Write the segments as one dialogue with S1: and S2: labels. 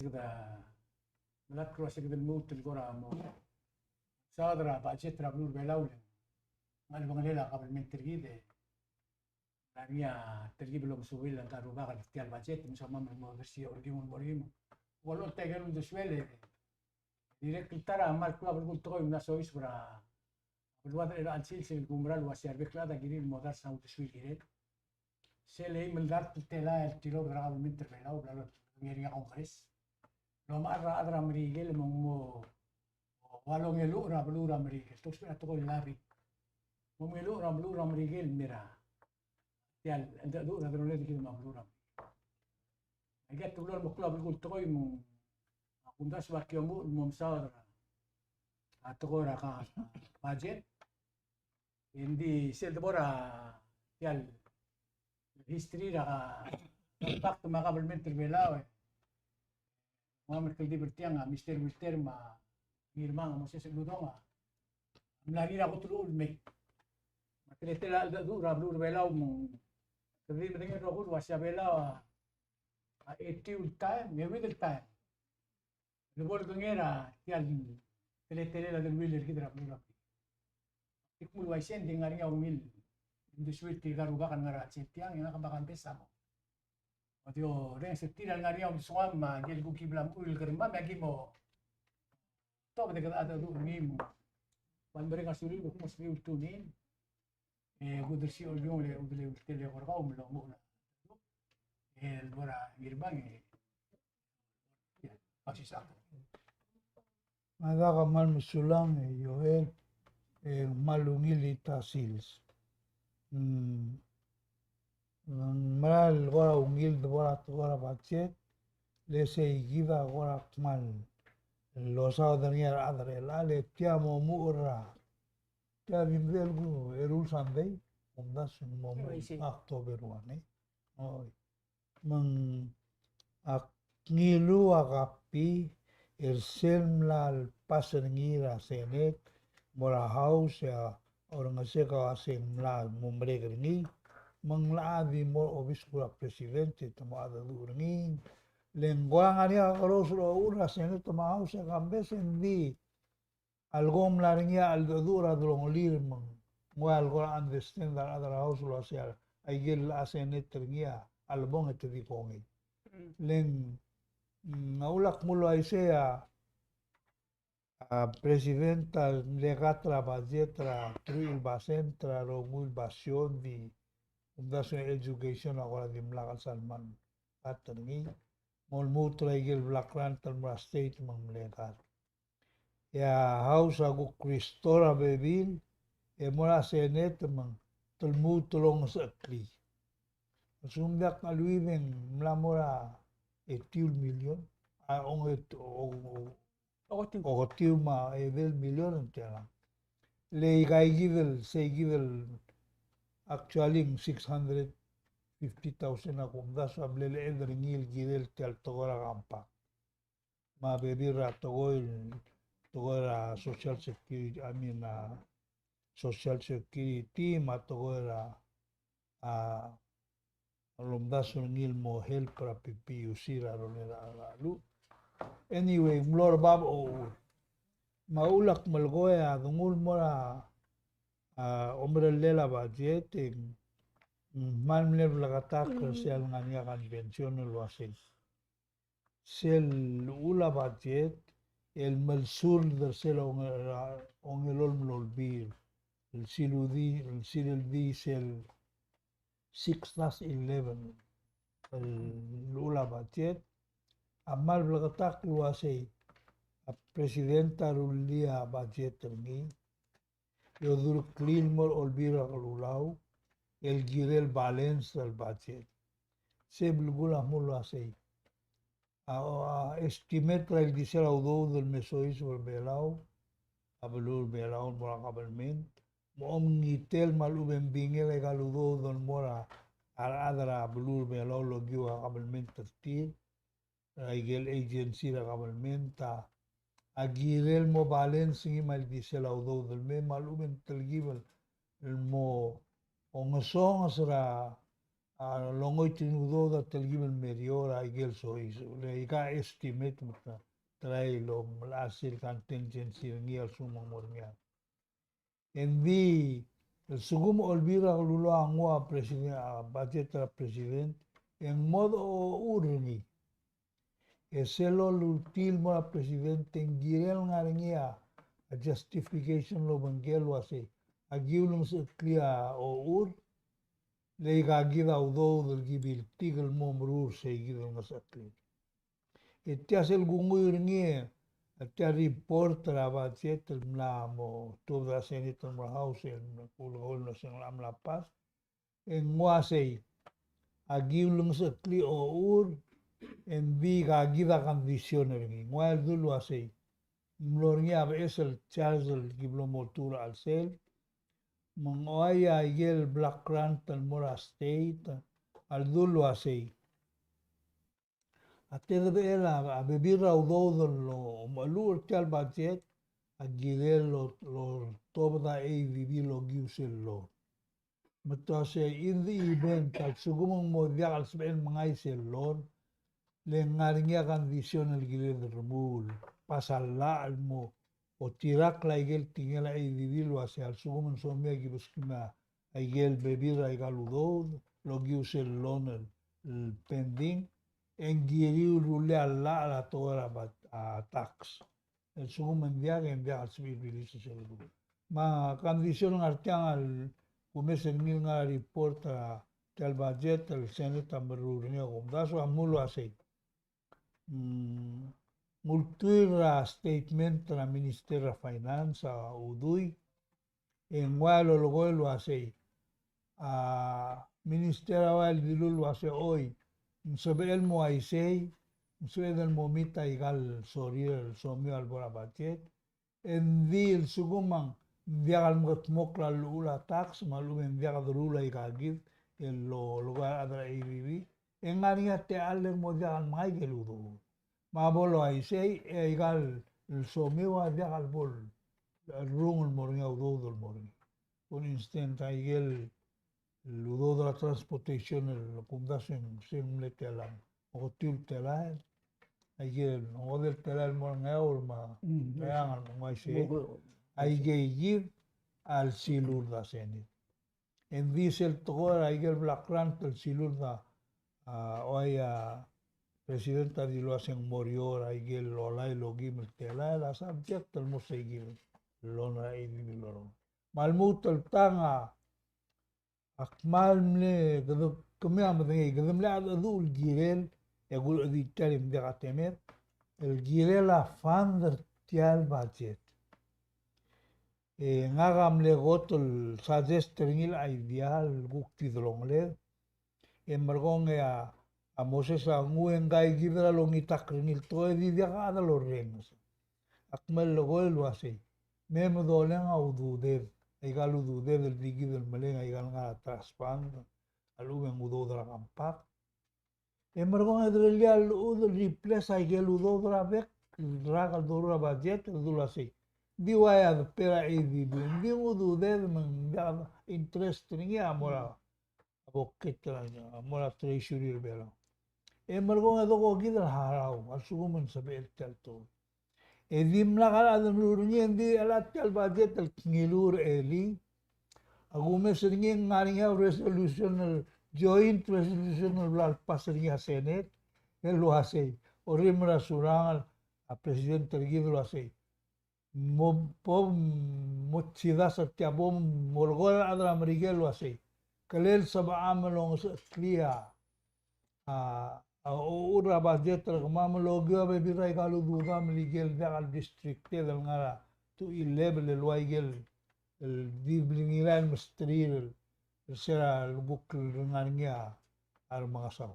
S1: كده ملات كروسي كده الموت القرى مو صادرة بأجت رابلور بلاولن ما البنغليلا قبل من ترقيد يعني ترقيب لهم سوي لان كانوا باغل في الباجت مسمى من المدرسية ورقيمون مريمو ولو تاجرون دشويلة ديريكت ترى مال كلاب بقول تقول الناس ويش برا بالوضع إلى أن سيل الجمرة وسير بكلا ده جريل المدرسة وتشويل جريل سيل من دار تلا التلو برا من تربيلا وبلا غير كونغرس لو ما أدرى أمريكا مو ولو يلورا بلورا أمريكا تقصد تقول لابي مو يلورا بلورا أمريكا المرا يعني أنت دور هذا الولاد كده ما بلورا جت تقول لهم كلاب بقول تقول مو كنداش باكيومو الممسار atogora ka budget hindi sel bora yal history ra impact makabalment belaw mga merkel di bertiang mister ma mirma mo sa ludonga mlagi ra ko tulul me matretela da dura blur belaw mo kadi medeng ro ko wasya belaw etiu time with time lebol gengera yal tele la del wheeler kidra blura ikmul waisen dengar nya umil indu suit garu bakan ngara cetiang yang kabakan pesa mo Matio ren setira ngari om suama gel buki blam ul kerma bagi mo to bede ada du ngim wan mereka suri bu mos bi utunin gudrsi olyon le udle tele gorga um lo mo el bora girbang asisa
S2: Madaka mal musulang yoel malungili tasils. Mal gora ungil gora bachet lese igiva gora mal losao daniel adre la le tiamo mura tia bimbelgu erul sandei umdas mom October wane oi mang ngilu agapi irselmlal paserngira senet mora haus ya orang aseka asemla mumregni menglabi mo obis kura presidente tamo ada durni lenguang ania kalau sudah ura senet tamo haus ya kambesen di algom laringia aldura dolong lirmang mual gora understand that other house lo asia aigel asenet tergia albong itu di kongi leng naulak mulo aisea presidenta legatra bajetra truil basentra romul basion di Fundación Education agora di Mlakal Salman atangi mol mutra igel blakran talmra state mang legat ya house agu kristora bebil e mora senet mang tulmu tulong sakli sumdak aluiven mlamora 80 million ogotiu ma evel million entera le gai givel se givel actually 650,000 akumdas ablele edringil gidel tel togora gampa ma bebira togora social security social security ma togora alumdas ngil mo help para pipi usira lu anyway mlor bab o maulak malgoya dungul mora ombrellela budget malmler lagatak sel ngania convention lo asil sel ula budget el malsul der sel ongelol mlolbir el siludi el sildi sel 6/11 el ula budget amal lagatak lo asil presidenta rulia budget terni yodur cleanmor olbira kalulau el girel balance del budget se bulgula mulo asei estimate el disel audo del mesois belau abulur belau mora kabelmen mom ngitel malu bembingel egaludo don mora adra abulur belau logio kabelmen tertil igel agency da kabelmen ta agirel mo balance ngi mal disel audo del me malu ben telgibel el mo ongasong asra longoy tinudo da telgimen meriora igel sois le iga estimate muta trai lo mlasil contingency ngi al sumo mormia endi el sugum olvira lulo angwa president budget tra president en modo urni eselo lutil mo presidente ngirel ngaringia a justification lo bangelo ase agiulung se clear o ur leiga gida udo del gibil tigel momrur se gida ngasakli etias el gunguir ngie atia report budget el mlamo toda senit el house el kulol no sen lam la paz en nguasei agiulung se clear o ur en viga gida conditioner ngi ngual dulu asei mlorngia es el Charles el giblomotura al sel Mongoya yel Black Grant al Mora State al dulu asei ater ela a bebira udo lo malur tal budget a gilel lo tobda e vivi lo giusel lo matase in the event al sugumong mo dial sben mangai sel lor le ngaringia condition el gilel remul pasalla al mo o tirak la igel tingela e vivi lo ase al sugumong somia gibuskima igel bebira igaludo lo giusel lonel pending en giriu rule alla la tora a tax el sumo envia al civil release ma condition artiang al kumes el mil nga report tel budget el senate amrurnia gomdaso amulo ase multuira statement tra minister of finance udui en walo logo ase a minister awal dilulu ase hoy Sabel mo aisei, sabel mo mita igal sorir somio al bora budget, en dil sugumang diagal mot mokla lula tax malum en diagal lula igagid el lo lugar adra IBB, en ngaringa te ale mo diagal mai geludo. Ma bolo aisei e igal el somio a diagal bol rung el moringa udo el moringa. Un instant aigel ludo de la transportation el kundasen sem letelan o til telan ayer no del telan morngaur ma yang mai se aigei al silur da senit en diesel togor aigel black rant el silur da oya presidenta di lo hacen morior aigel lo lai lo gim telan la subject el mosegil lo na ini lo malmut el tanga akmal mle gado kami amadenge gado mle adu girel yaqul adi talim de gatemer el girel a fander tial budget ngagam le gotol suggest ringil ideal gukti dolongle emergong a moses a nguen gai gidra longitak ringil to di dia ada lo renos akmal lo gol wase mem dolen audu de Igal udu del digi del melenga igal nga traspand alu ben udo dra kampak emergon adrelial udo replace igel udo dra bek dragal dura budget dula si diwaya pera evi bi udo del men interest ni amora aboketra amora treasury bela emergon adogo gidal harau asugumen sabel telto edim la gala de murunien di alat al budget al ngilur eli agume seringen ngaringa resolution joint resolution al pasringa senate el lo hace orimra surangal a presidente erguido lo hace pom mochida satya bom molgol adra mrigel lo hace kalel saba amalong clear ura budget ramam logio be birai kalu duga meligel dagal district del ngara tu level el waigel el diblingiran mestrir el sera buk ngarngia ar mangasaw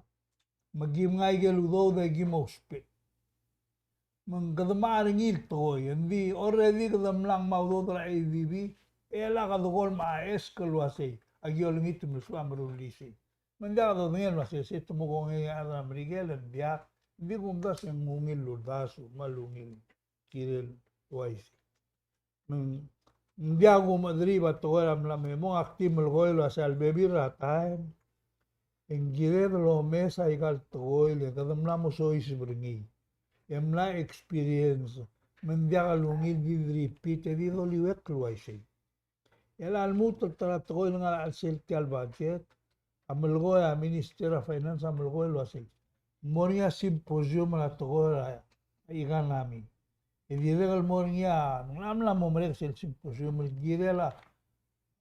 S2: magim ngaigel udo de gimospe manggadmar ngil toy endi already kadamlang maudo tra AVB ela kadugol ma eskel wase agiol ngit muslam rulisi Mandado ngel wase se tumo ko ngi ara Miguel en dia di gumdas en ngil ludasu malungil kirel waisi dia go madriba to era la memo actim el goelo hacia el bebir time En gire de lo mesa igal toy le kadam la mo so is bringi. Em la experience. Men diaga lungi di repeat e di do liwek luaisi. El almuto tra toy nga al selti al budget. Amelgo ya Minister of Finance amelgo lo así. Moria symposium la togola igan nami. E dire al moria nam la momre sel symposium dire la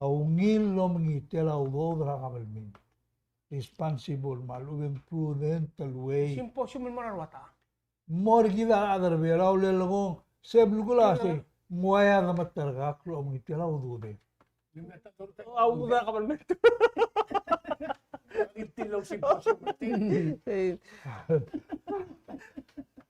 S2: aungil lo mngitela udo dra kabelmin. Responsible malubin prudent way.
S3: Symposium mo wata.
S2: Mor gida adar belaw lelgo sebulgula se moya da matarga klo mngitela udo de.
S3: Au da kabal
S1: Itilo simposyo.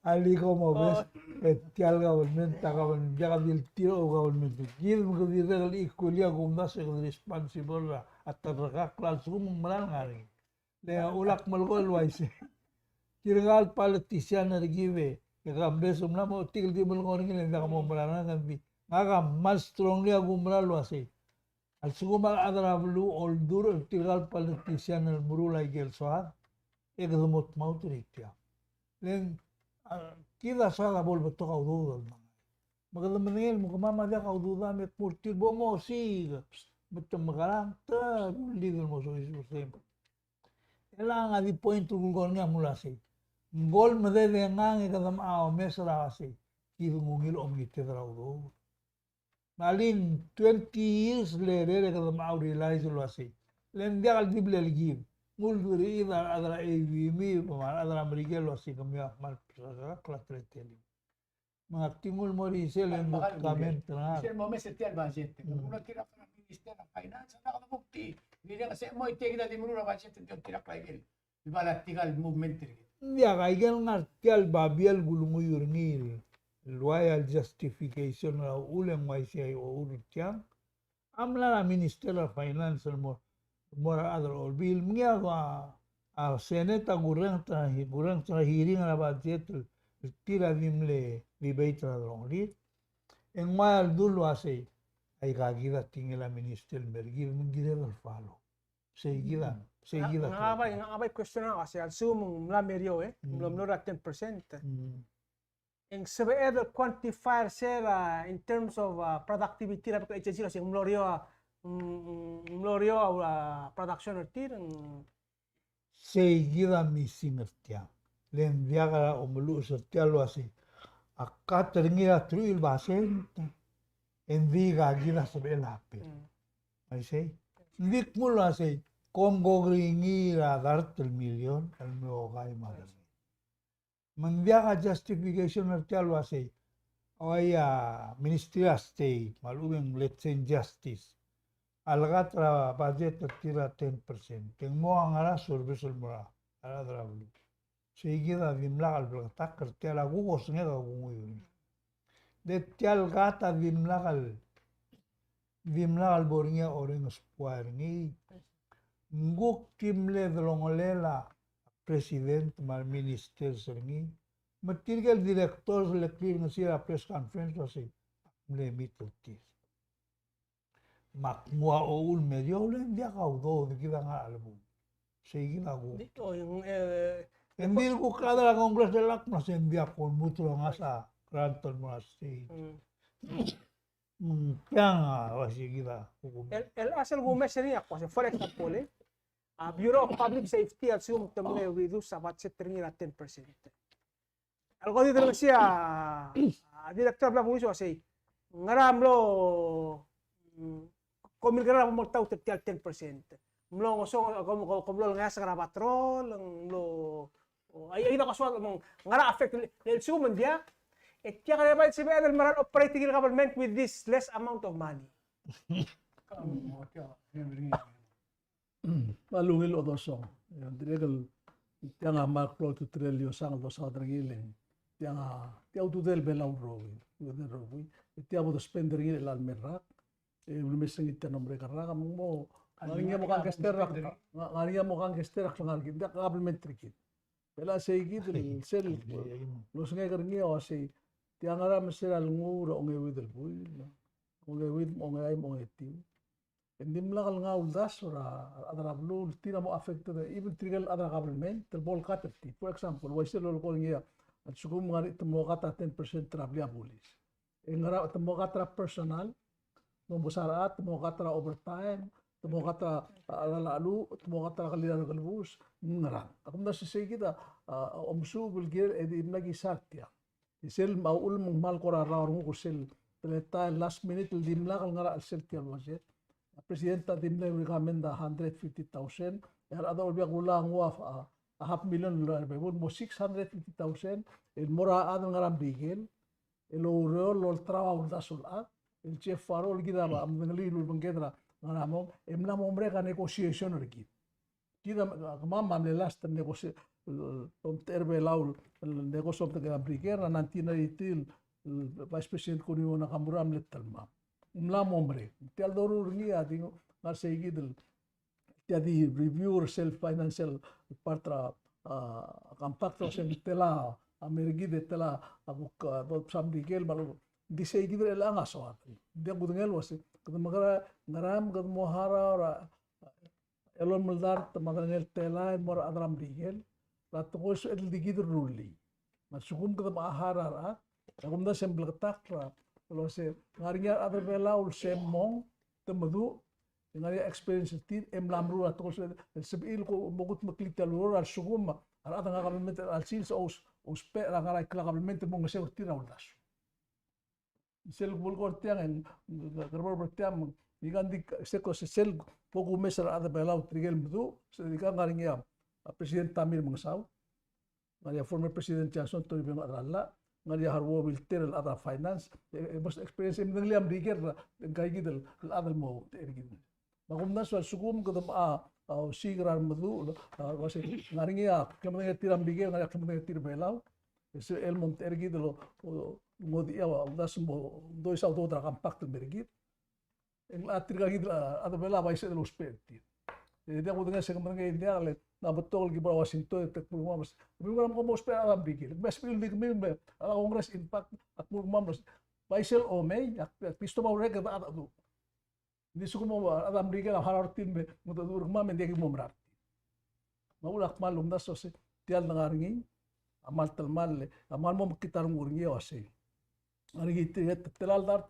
S2: Ali como ves, tial government, government, jaga dil tiro government. Gil mo dire gal ikulia gumda se responsible atarga klal sum malan ngari. Le ulak malgol waise. Tirgal politician ergive. Gambe sumna mo tigil di malgol ngil nda mo malan ngambi. Ngaga mal strongly agumral wase. Al sugumal adra blu oldur tirgal politician el murula igel soa. Egdumot mautritia. Len kida sala bol beto kaududal maganda maningil mo kamama dia kaududa met purtir bomo si beto magalang ta legal mo so isu sempre elang adi point tu gol nga mula si gol mede de ngang kadam ao mesra si kidu ngil om ngite draudo malin 20 years later kadam ao realize lo si len dia al dible el give Mulguri ida adra AVM pemar adra Amerika lo así kami mal kelas treteli. Mengatingul mori selen kamen tengah.
S1: Kasi mo sa tiyan budget. Kung tira ka ng Minister ng Finance, nakakabukti. Hindi na kasi mo itigil na di mo na budget yung tira ka igil. Iba tigal movement rin.
S2: Dia kaigan ngartial babial gulungu yurnil. Loyal justification na ulang maisya o urutiang. Amla na Minister of Finance mo. Mora adar bil mia a seneta gurang tra hearing na budget tira dimle debate longri en mal dulu ase ay kagida tingela minister mergi mengire del falo seguida
S3: Ngabay question na kasi assume mla merio mlo 10%. En sabi quantifier sera in terms of productivity ra ko agency kasi Glorio production tir
S2: seguida missing ertia len viaga o mulu sertia lo así acá termina truil basenta en viga gila sebela pe ai sei dik mulo así Congo gringira darte el millón el nuevo gai madre man viaga justification ertia lo así oya Ministry of State maluben let's say justice Algatra budget tira 10%. Tengo angara service mura ala drablu. Seguida dimla al takar tiala gugos ngega gungui. De tial gata dimla al borngia oren square ngi. Nguk timle drongolela president mal minister sergi. Matirgal director le clear ngasira press conference wasi. Le mitutis. Makmua oul medio len dia kaudo de kita nga albu. Seguida gu.
S3: dito yung
S2: Endir ku kada la kongres de lak mas endia kon mutro ngasa Granton Monastery. Kaya wasi kita.
S3: el asal gumes rin ako kasi for example Bureau of Public Safety assume tamle reduce sa budget rin 10%. Algo dito lang siya director bla puso kasi ngaram lo komil gara mo tau tertial 10%. Mlo so komlo nga sa patrol lo ay na kaswal mong ngara affect el suman dia et kaya kaya ba sibe el maral operating government with this less amount of money.
S4: Malungil o dosong. Diregal tiang makro tu trillion sang do sa dragilin. Tiang tu del belau rowi. Tiang mo spender ngil al merak. Belum bisa kita nomor karena kamu mau ngarinya mau kang kesterak, ngarinya mau kang kesterak sangat kita kabel metrikin. Bela saya gitu nih, sel. Lu sengai kerja wasi, tiang ara mesir alungur onge widel pui, onge wid onge ay onge tim. Endim lakal ngaul das ora adara blue tira mo affected even trigal adara government tel bol katati. For example, waisel lo ko ngia at sugum ngari temo kata 10% trablia bulis. Engara temo kata personal, mo busaraat, temo kata overtime, temo kata lalu, temo kata kaliran kalbus, ngarang. Akum na sisay kita omsu bulgir edi lagi satya. Isel maul mal kora raung kusel teleta last minute dimla kal ngara sel tial budget. Presidenta dimla recommend 150,000. Yar ada olbia ulang waf a half million mo 650,000. El mora ada ngaram bigel. El oro lol trawa da sulat. El chef farol kita ba amngali lul bangedra ngaramong emla mo mereka negotiation lagi. Kita mamam le last negotiation terbe laul negosyo dengan brigera nanti na itil vice president ko niyo nakamuram letalma umla mombre tial doru ngi adi ngar segi del tiadi review self financial partra compacto sem tela amerigi de tela aku do sam digel malu di segi del anga soat dia gudengel wasi kadamagara ngaram gad mohara ora elon maldar tamaganel tela mor adram digel Latukos el digid ruli. Masugum ka maharara. Agum da sem blaktak ra. Lo se ngarinya ada bela ul sem mong temadu. Ngaria experience tin em lamru latukos el sebil ko mogut maklik talur al sugum al ada ngakalement al sils os pe la ngara klakalement mong se urtira ulas. Sel bulgor tiang en garbor bertiam igandi seko sel poku mesar ada bela trigel mdu se dika ngarinya Presiden Tamir mengesau, ngaria former Presiden Johnson tu ibang arala, ngaria harwo wilter ada finance, bos experience im liam diger gay gidel adal mo ergid. Magum nas wal sugum kadam sigrar madu wase ngaringia kemenga tiram diger ngaria kemenga tir belau, ese el mont ergid lo ngodia das mo dois auto tra compact bergid. En atir gidel ada bela vai se los perti. Dia aku dengar sekarang India le na betul di bawah Washington tek pulma mas. Bilang kamu mau spare alam bikin. Mas pil di kemil ala Kongres impact at pulma mas. Paisel o may pisto mau rek ada tu. Di suku mau alam bikin harar tin be mudadur ma men dia mau merar. Mau lak malum das ose tial ngaringi amal telmal amal mau kita ngurungi ose. Ari itu telal dar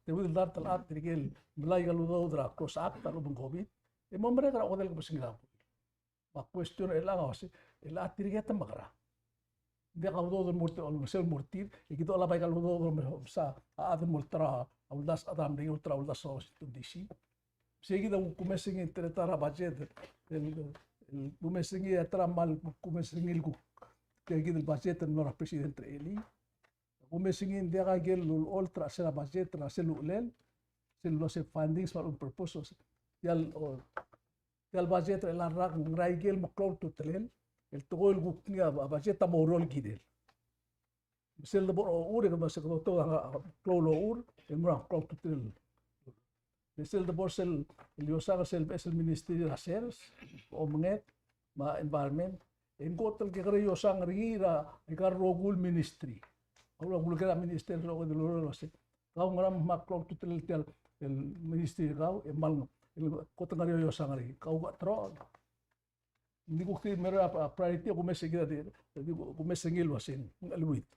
S4: tewil dar telat trigel mulai kalau dra cross act taru bengkobi. Emo mereka nak hotel ke Singapura. Mak question elang awasi, elang tirigeta magara. Dia kalau do murti on sel murti, ikito ala baik kalau do sa ada multra, awdas adam ding ultra awdas so itu disi. Segi da kumesingi teretara budget, el kumesingi atra mal kumesingi el kegi del budget no presidente eli. Kumesingi dia kagel ultra sela budget na selulel, selu se fundings for un purpose. Yal budget el rak raigel maklor tutelel el togol guknya budget tamorol gidel misel bor ur ke masek to klolo ur el mura klor tutel misel bor sel el yosar sel ministerio de affairs o menget ma environment en gotel ke gre yosang ringira ikar rogul ministry awla gulkera minister lo de lo se kau ngaram maklor tutel el ministry kau emal kota ngario yo sangari kau gak tro hindi ko kiti mera priority ko mesegi di ko mesengil wasin ngaluit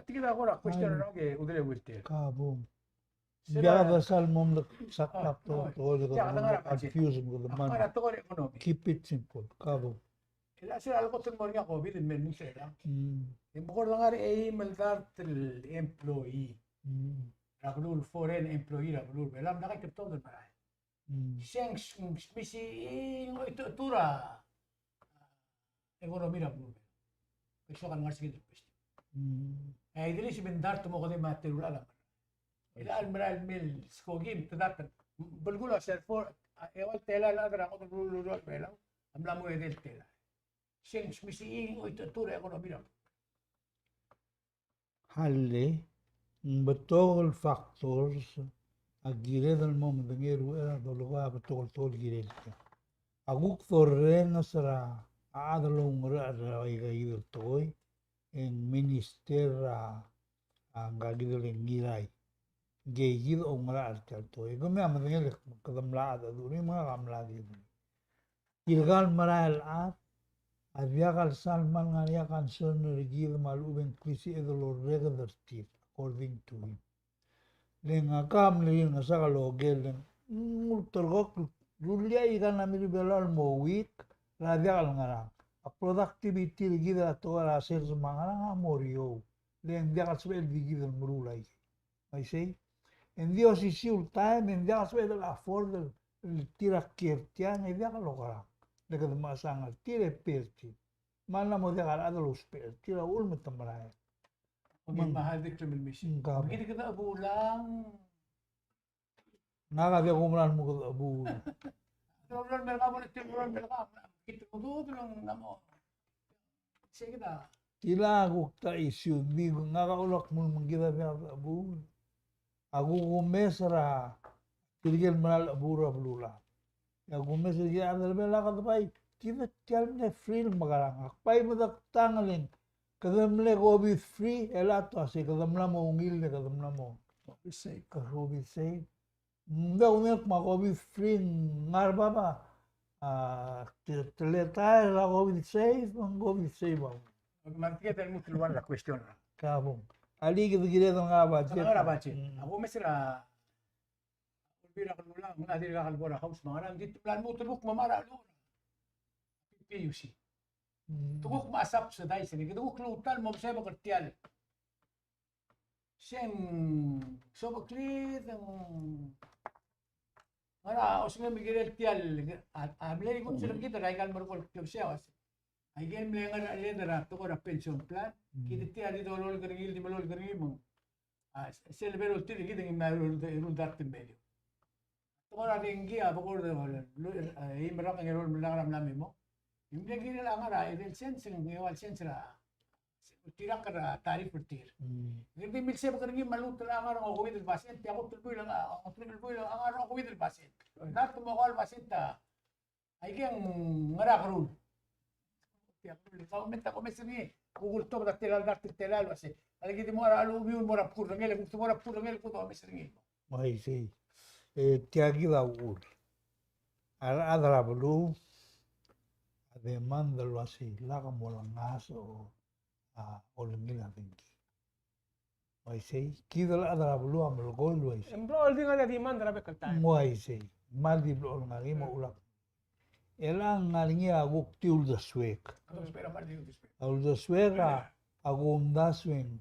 S1: Tinggal aku nak question lagi udah wilter.
S2: Kabum. Biada sal mom saklap to confuse mo the man.
S1: Para todo ekonomi.
S2: Keep it simple. Kabum.
S1: Ila sila algo tun mo nga COVID men sila. Bukod lang ari meldar til employee. Raglul foreign employee raglul belam nakikipto doon ba? Siyang spesi ito tura ekonomi raglul. Kasi kan ngarsi kita pesti. Eh dili si bendar tumo ko di material alam. Ila almeral mil skogim tadatan. Bulgula sir for ewal tela la adra ko raglul belam. Amla mo edel tela. Siyang spesi ito tura ekonomi raglul.
S2: Halle betul factors agire del mom dengeru era doluga betul tol girel aguk torrena sara adlo ngra aiga idel toy en minister angagidel ngirai gigid o ngara artalto ego me amdengel kadam laada duri ma gamladi ilgal maral at aviagal salman ngania kan son rigid malu ben krisi edolo regular tip according to him lenga kam le ngasaka lo gelen ultergok lulia ikan amir belal mo week radial ngarang a productivity rigid atora sales mangara morio len diagal sebel digid ngurulai I say en Dios y si time en Dios ve la forma el tira kirtian e dia logra de que más ang tire perti mana mo dia ala los perti la ulma tamray
S1: Mahal dik sa milmission.
S2: Ngam.
S1: Magiging kita abulang.
S2: naga dia kumran mo abu
S1: Ulan mereka boleh timuran mereka. Kita kudu lang namo. Sige kita.
S2: tila gukta isu bi naga ulak mo mangida dia abu aku kumesra tirgel manal abura blula ya kumesra ya andal bela ka pai kita tialne free magarang pai madak tangalin kadamle go be free elato ase kadamla mo ungil ne kadamla mo
S4: Say,
S2: ka go be say nda unek ma go be free ngar baba teleta la go be safe go be safe
S1: Mantiga tayo mo tuluan la question.
S2: kabong ali gide nga ba
S1: Sa nga bache. Ako mesra. Ulbira kan mula. Mga adil ka kalbora house. Mga nang dito plan mo tulok mamara lura. PUC. Tugok maasap sa dahil sini. Tugok lutal mo sa bakartial. Siyang sobaklit ang mara os nga migirel tial at amlay ko sila kita dahil kan marukol siya. Ay gen mle nga alendra to ko pension plan. Kita tial dito lol garigil di malol garigil mo. Silbero tili kita ng marul datin medio. To ko ring gia bakor de imrak ng rol mlang namin mo. Yung gila lang ara el sense ng wal sense ra. Tira ka tarif pertir. Hindi milse ba kanang malut lang ara ko with pasyente ako tulboy lang ako tulboy lang ang ara ko with pasyente. Nato mo ko pasyente. Ay gyang ngara karul. Aumenta come se mi Google to da telal wase. Algi di mo ara alu mi mo rap kur ngel gusto mo rap kur ngel ko to mesri ngel.
S2: Mai sei tiagi da ur ara adra blu demanda lo así la como lo ngaso o le mila dinki mai sei kidal adra blu am lo gol lo is
S3: Embro di nga demand rabe kaltayo.
S2: mai sei mal di blo ngari mo ulak elang ngalingi aguk tiul da swek
S1: Ano espera mal di espera.
S2: al da sweka agum da swing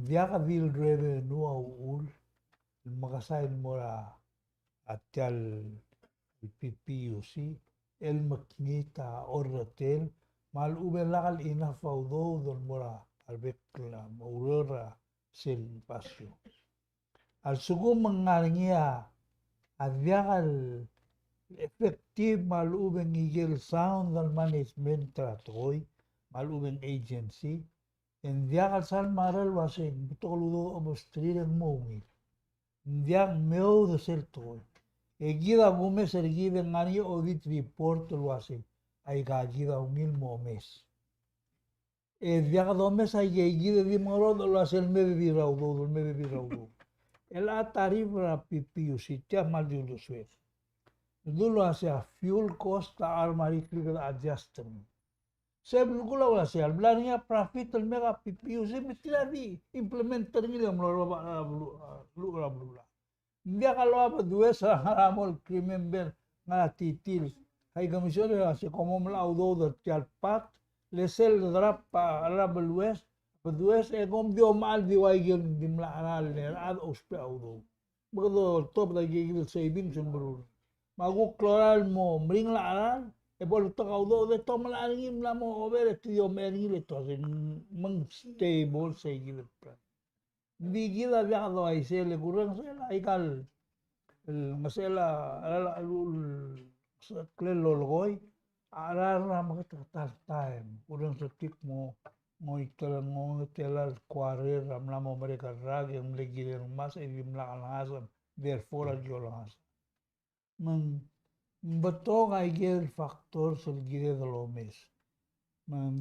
S2: viaga vil rebe no ul magasain mora atyal PPUC el makinita orratel mal ubelakal ina faudo don mora albekla maurora sel pasyo al sugo mangaringia aviagal effective mal ubeng igel sound al management tratoy mal ubeng agency en diagal sal maral wasing butoludo omostriren mongi diag meu de sel toy egida gume sergide ngani audit report lo hace ay gagida umil mes e diaga do mes ay egida di moro lo hace el me bebi raudo el tarif ra pipiu si te mal di lo suez lo hace a fuel cost armari click adjustment se bulgula wala se al blania profit el mega pipiu se metira di implementar ni lo blu Dia kalau apa dua saharamol remember nga titil hay komisyon si como mlau do tial pat lesel drap arab west Padues gom dio mal di waigil di mlaanal ne ad ospe audo bagdo top da gigil saving sembru magu kloral mo mring la bol to audo de tom la ngim la mo over estudio mergil to mang stable segil Vigila viado ay sele kurang sela ikal masela alul klelo logoy arara makatatar time kurang setik mo ikal mo telar kuare ramla mo mereka rag yang legir mas edim la alhasam therefore ajolas beto ay gel faktor sul gire de lo mes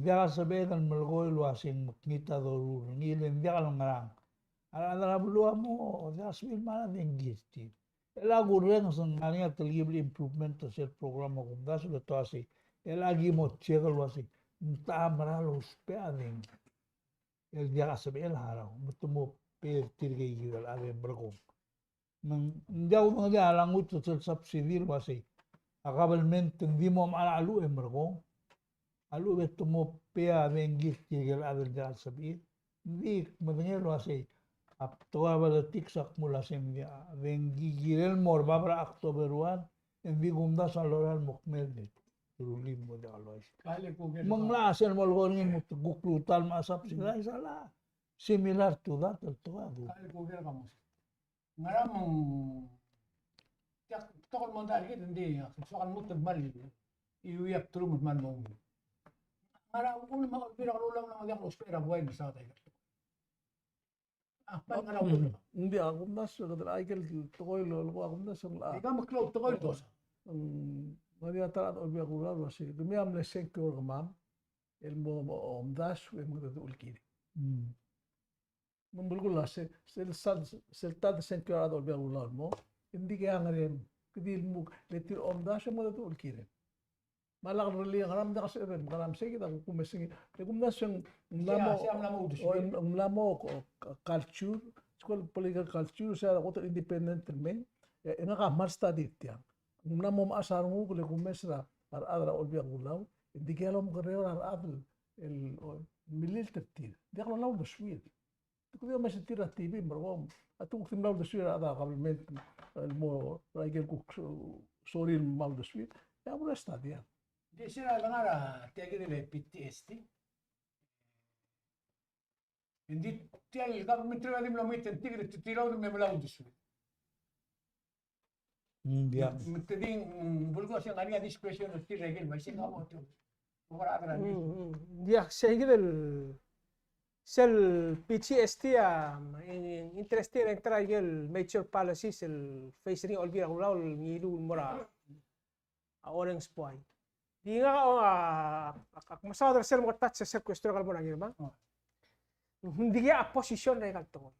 S2: dia saber kan melgoy lo asing makita do ngilen dia ngarang Ala belua mo daswil mana dengisti. Ela gureng sengania terlibat improvement terset program mo kumdas udah to asi. Ela lagi mo cekal wasi. Entah meralu spea deng. El dia asbe el harau. Mutumo per tirge gigal ave bergom. Nang jauh nang dia alangut terset subsidir wasi. Akabalmente di mo ala alu bergom. Alu betu mo pea dengis gigal ave dia asbe. Di madengel wasi. Toda bala tiksak mula semdia vengi girel mor babra Oktoberuan en vigumda saloral mokmel de turulim mo da alois
S1: Kali ko gel.
S2: mangla sen mol gonin mut guklutal masap sila sala similar to that to adu
S1: Kali ko gel kamus. Ngaramong tiyak tokol mo dali hindi sokan mo tagmali. Iuyak turumot man mo. Ngara ko na mga ulang na mga ospera buhay sa tayo. Pan ngara ko.
S4: Hindi ako nas kadal aikel tokoy lo ako nas ang la.
S1: Ikaw maklaw tokol to.
S4: Maria tarat olbi ako la wasi. Dumiam le senko gamam. El mo omdas we mo do ulkiri. Membulgul la se tad senko ad olbi ako la mo. Hindi kaya ngare kidil mo letir omdas mo do ulkiri. Malak reli ngaram da kasi ren ngaram se kita kumesing kumnas yung mlamo culture school political culture sa ko independent men nga ka marsta ditya mlamo maasarungu kule kumesra ar adra olbi agulaw hindi kaya mo kareo ar adl el milil tertir di ako law do swid ko dia mas tira TV margom atung timlaw do swid ada kabelment el mo raigel ku soril mal do swid ya mo stadia.
S1: Di sila langara tiyak dile PTSD. Hindi tiyak government trailer dim lo mitten tigre tiraw dim melaw disu.
S2: dia
S1: Miteding bulgo siya ngani discretion of tiragel may singa mo to. Wala adra ni.
S3: Dia sige del sel PTSD interested en tragel major policies el facing olvira ulaw ngilu mora orange point. Di nga masadar sel mo touch sa question kal mo nang irma. Hindi kaya posisyon na kalto.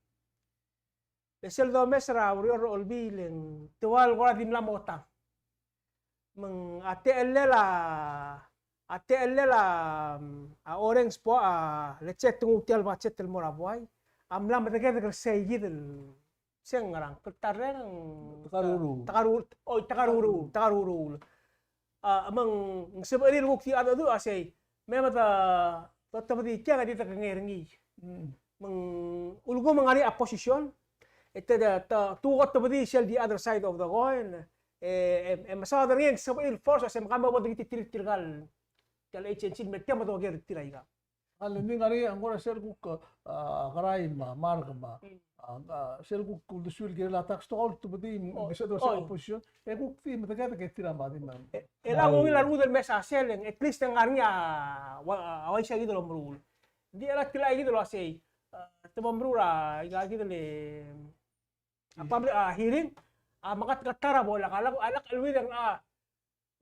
S3: Sel do mesra uri olbi len tuwal ko din la mota. Mang ate elela orange po lecet tungutial macet el morabuay. Amla matagay say gidel siyang ngarang kaltareng takaruru. Amang sebenarnya bukti ada tu asai memang tetap di tiang ada terkengerengi meng ulgo mengari opposition itu dah tu kata beri sel di other side of the coin masa ada yang sebenarnya force asai makam bawa begitu tirgal kalau agency mereka mau ger tirai ga
S4: Al ni ngari angora sel ku karai marga sel ku kuldusul ge la tax to tu bedi bisa do sa opposition ku ti mataga ke tira ma di man
S3: ela mo ila rudel mesa sel at least ang arnya awai siya gitu lo merul di ela tilai gitu lo asai temo merura iga gitu le apa hearing makat katara bola kala alak alwir ang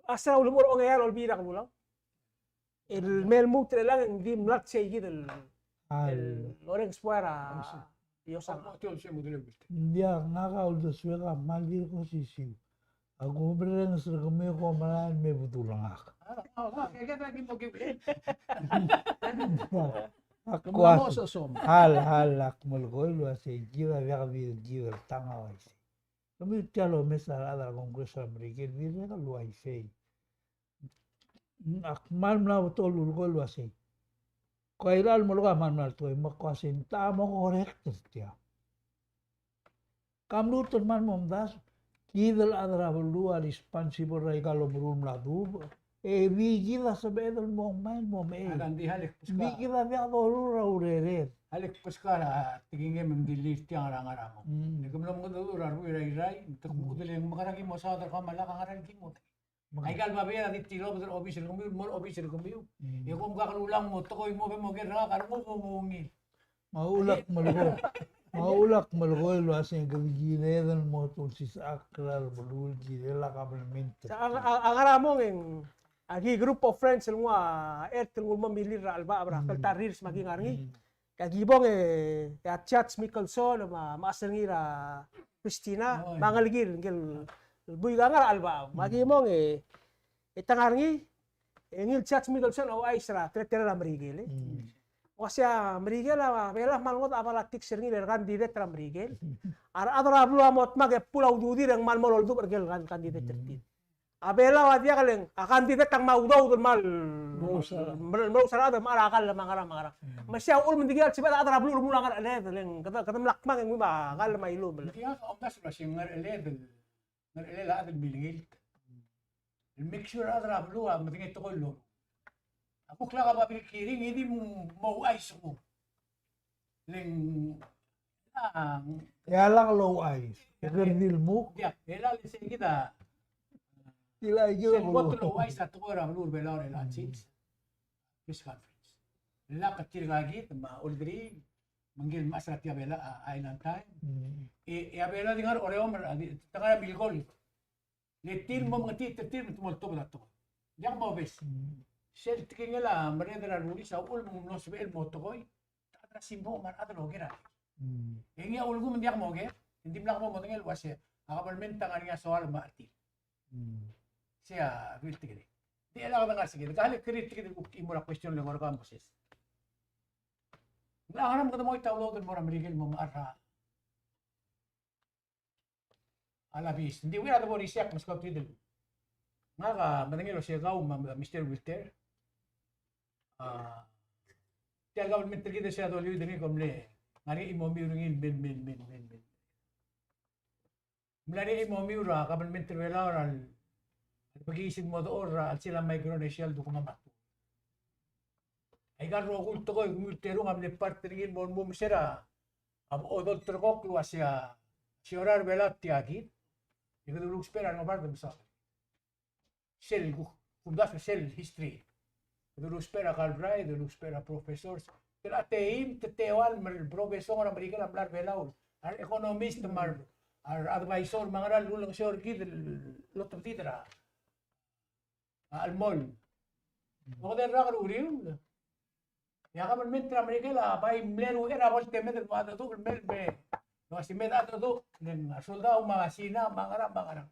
S3: asra ulumur ongayal olbira kulo el melmut lang di mlat siya gitu el orange fuera yo sang
S2: dia ngaka udah suka malir ko sisiu aku bereng sergeme ko malan me butulang ak
S4: Kumamo sa som
S2: hal akmul ko lu ase jiwa jiwa tanga waisi kami tialo mesa ada kongres amerikan dia kan lu aise akmal mla betul lu ko lu ase Kairal mo lugar man mal toy makasinta mo correct dia. Kamlu man momdas kidal adra luar responsible rai kalau berum ladu vi gida sabedal mo main mo me.
S1: Agan di halik
S2: Vi
S1: puska.
S2: gida vi adoro raurere.
S1: Halik puska la tingin mendilis tiang arang-arang mo. Nagumlam ko do raru rai tukmudel yung makaragi mo sa adra kamala kangaran mo. Ay kal mabaya di tilo betul officer kami mo officer kami. Ya kung kakalulang mo tokoy mo mo gerra karmo mo mungi.
S2: Maulak malgo lo asen gawigine dan mo to sis akral bulul gidela kabelmente.
S3: Agaramo ng agi group of friends semua ertel ngul mamilir alba abra kaltarir maging arngi Kagibong ya Chats Mickelson maasengira Christina mangaligil ngil buy gangar alba magimong itangarngi ngil Chats Mickelson o Aisra tretera merigil Wasya merigil bela malngot apalatik seringi kandidat tra merigil ara adra blu amot mage pulau judi yang malmolol du bergel kan kandidat tertit abela wadia kaleng kandidat tang mau do mal mau sarada mara akal mangara masya ul mendigal sibat adra blu mulang ada leng kata melakmang yang ba kal mailu
S1: Ya omdas la singar ele la adel bilgil الميكشور اضرب له ما تيجي تقول له ابوك لغى بالكيرين يدي مو ايسمو لين
S2: Ya lang low eyes. Gernil mo.
S1: يا لا لسه كده
S2: Tila
S1: سن
S2: yo.
S1: بطل وايس تقول بلور بلور الانسيت بس كونفرنس لا كتير غاجي ما اولدري منجل مسرات يا بلا ايلاند تايم يا بلا دينار اوريوم تغير بالجول لتير مو متي تير متملتو بلاتو يا ما بس شل تكينلا مريدر روليس اول من نص بيل موتوي تقدر سيمبو مر ادر هوغيرا يعني اول من ديك موغير اندي بلاك مو مودنجل واسه قبل تانغانيا سوال مارتي sia filti kiri di ala ka ngar sige dahil kritik kiri imura question le ngor kam boses na haram ka mo itawlo den mora merigel mo marra ala bis hindi wira da bori siak mas ko tidel nga madangelo siya gaw Mr. Wilter tial government kita siya do liu deni komle ngari imomi urungin ben mulani imomi ura government wala oral pagising mo doon at sila micronesia dokumentat. Ay garo kulto ko multero ngam le partnerin mo misera ab odol trokok lu asya siorar velat tiagi. Iko dulu spera no bar sa. Sel fundas sel history. Dulu spera Calbray, dulu spera professors. Kaya teim tetewal mer professor ng Amerika hablar velaul. Ar economist mar ar advisor mga lulang sure kid lot of titra. Almol. Ako din ra karuriw. Ya ka man mentra Amerika la bay mleru era bol temed mo ato do mel be. No si med ato do nen soldado mga sina mga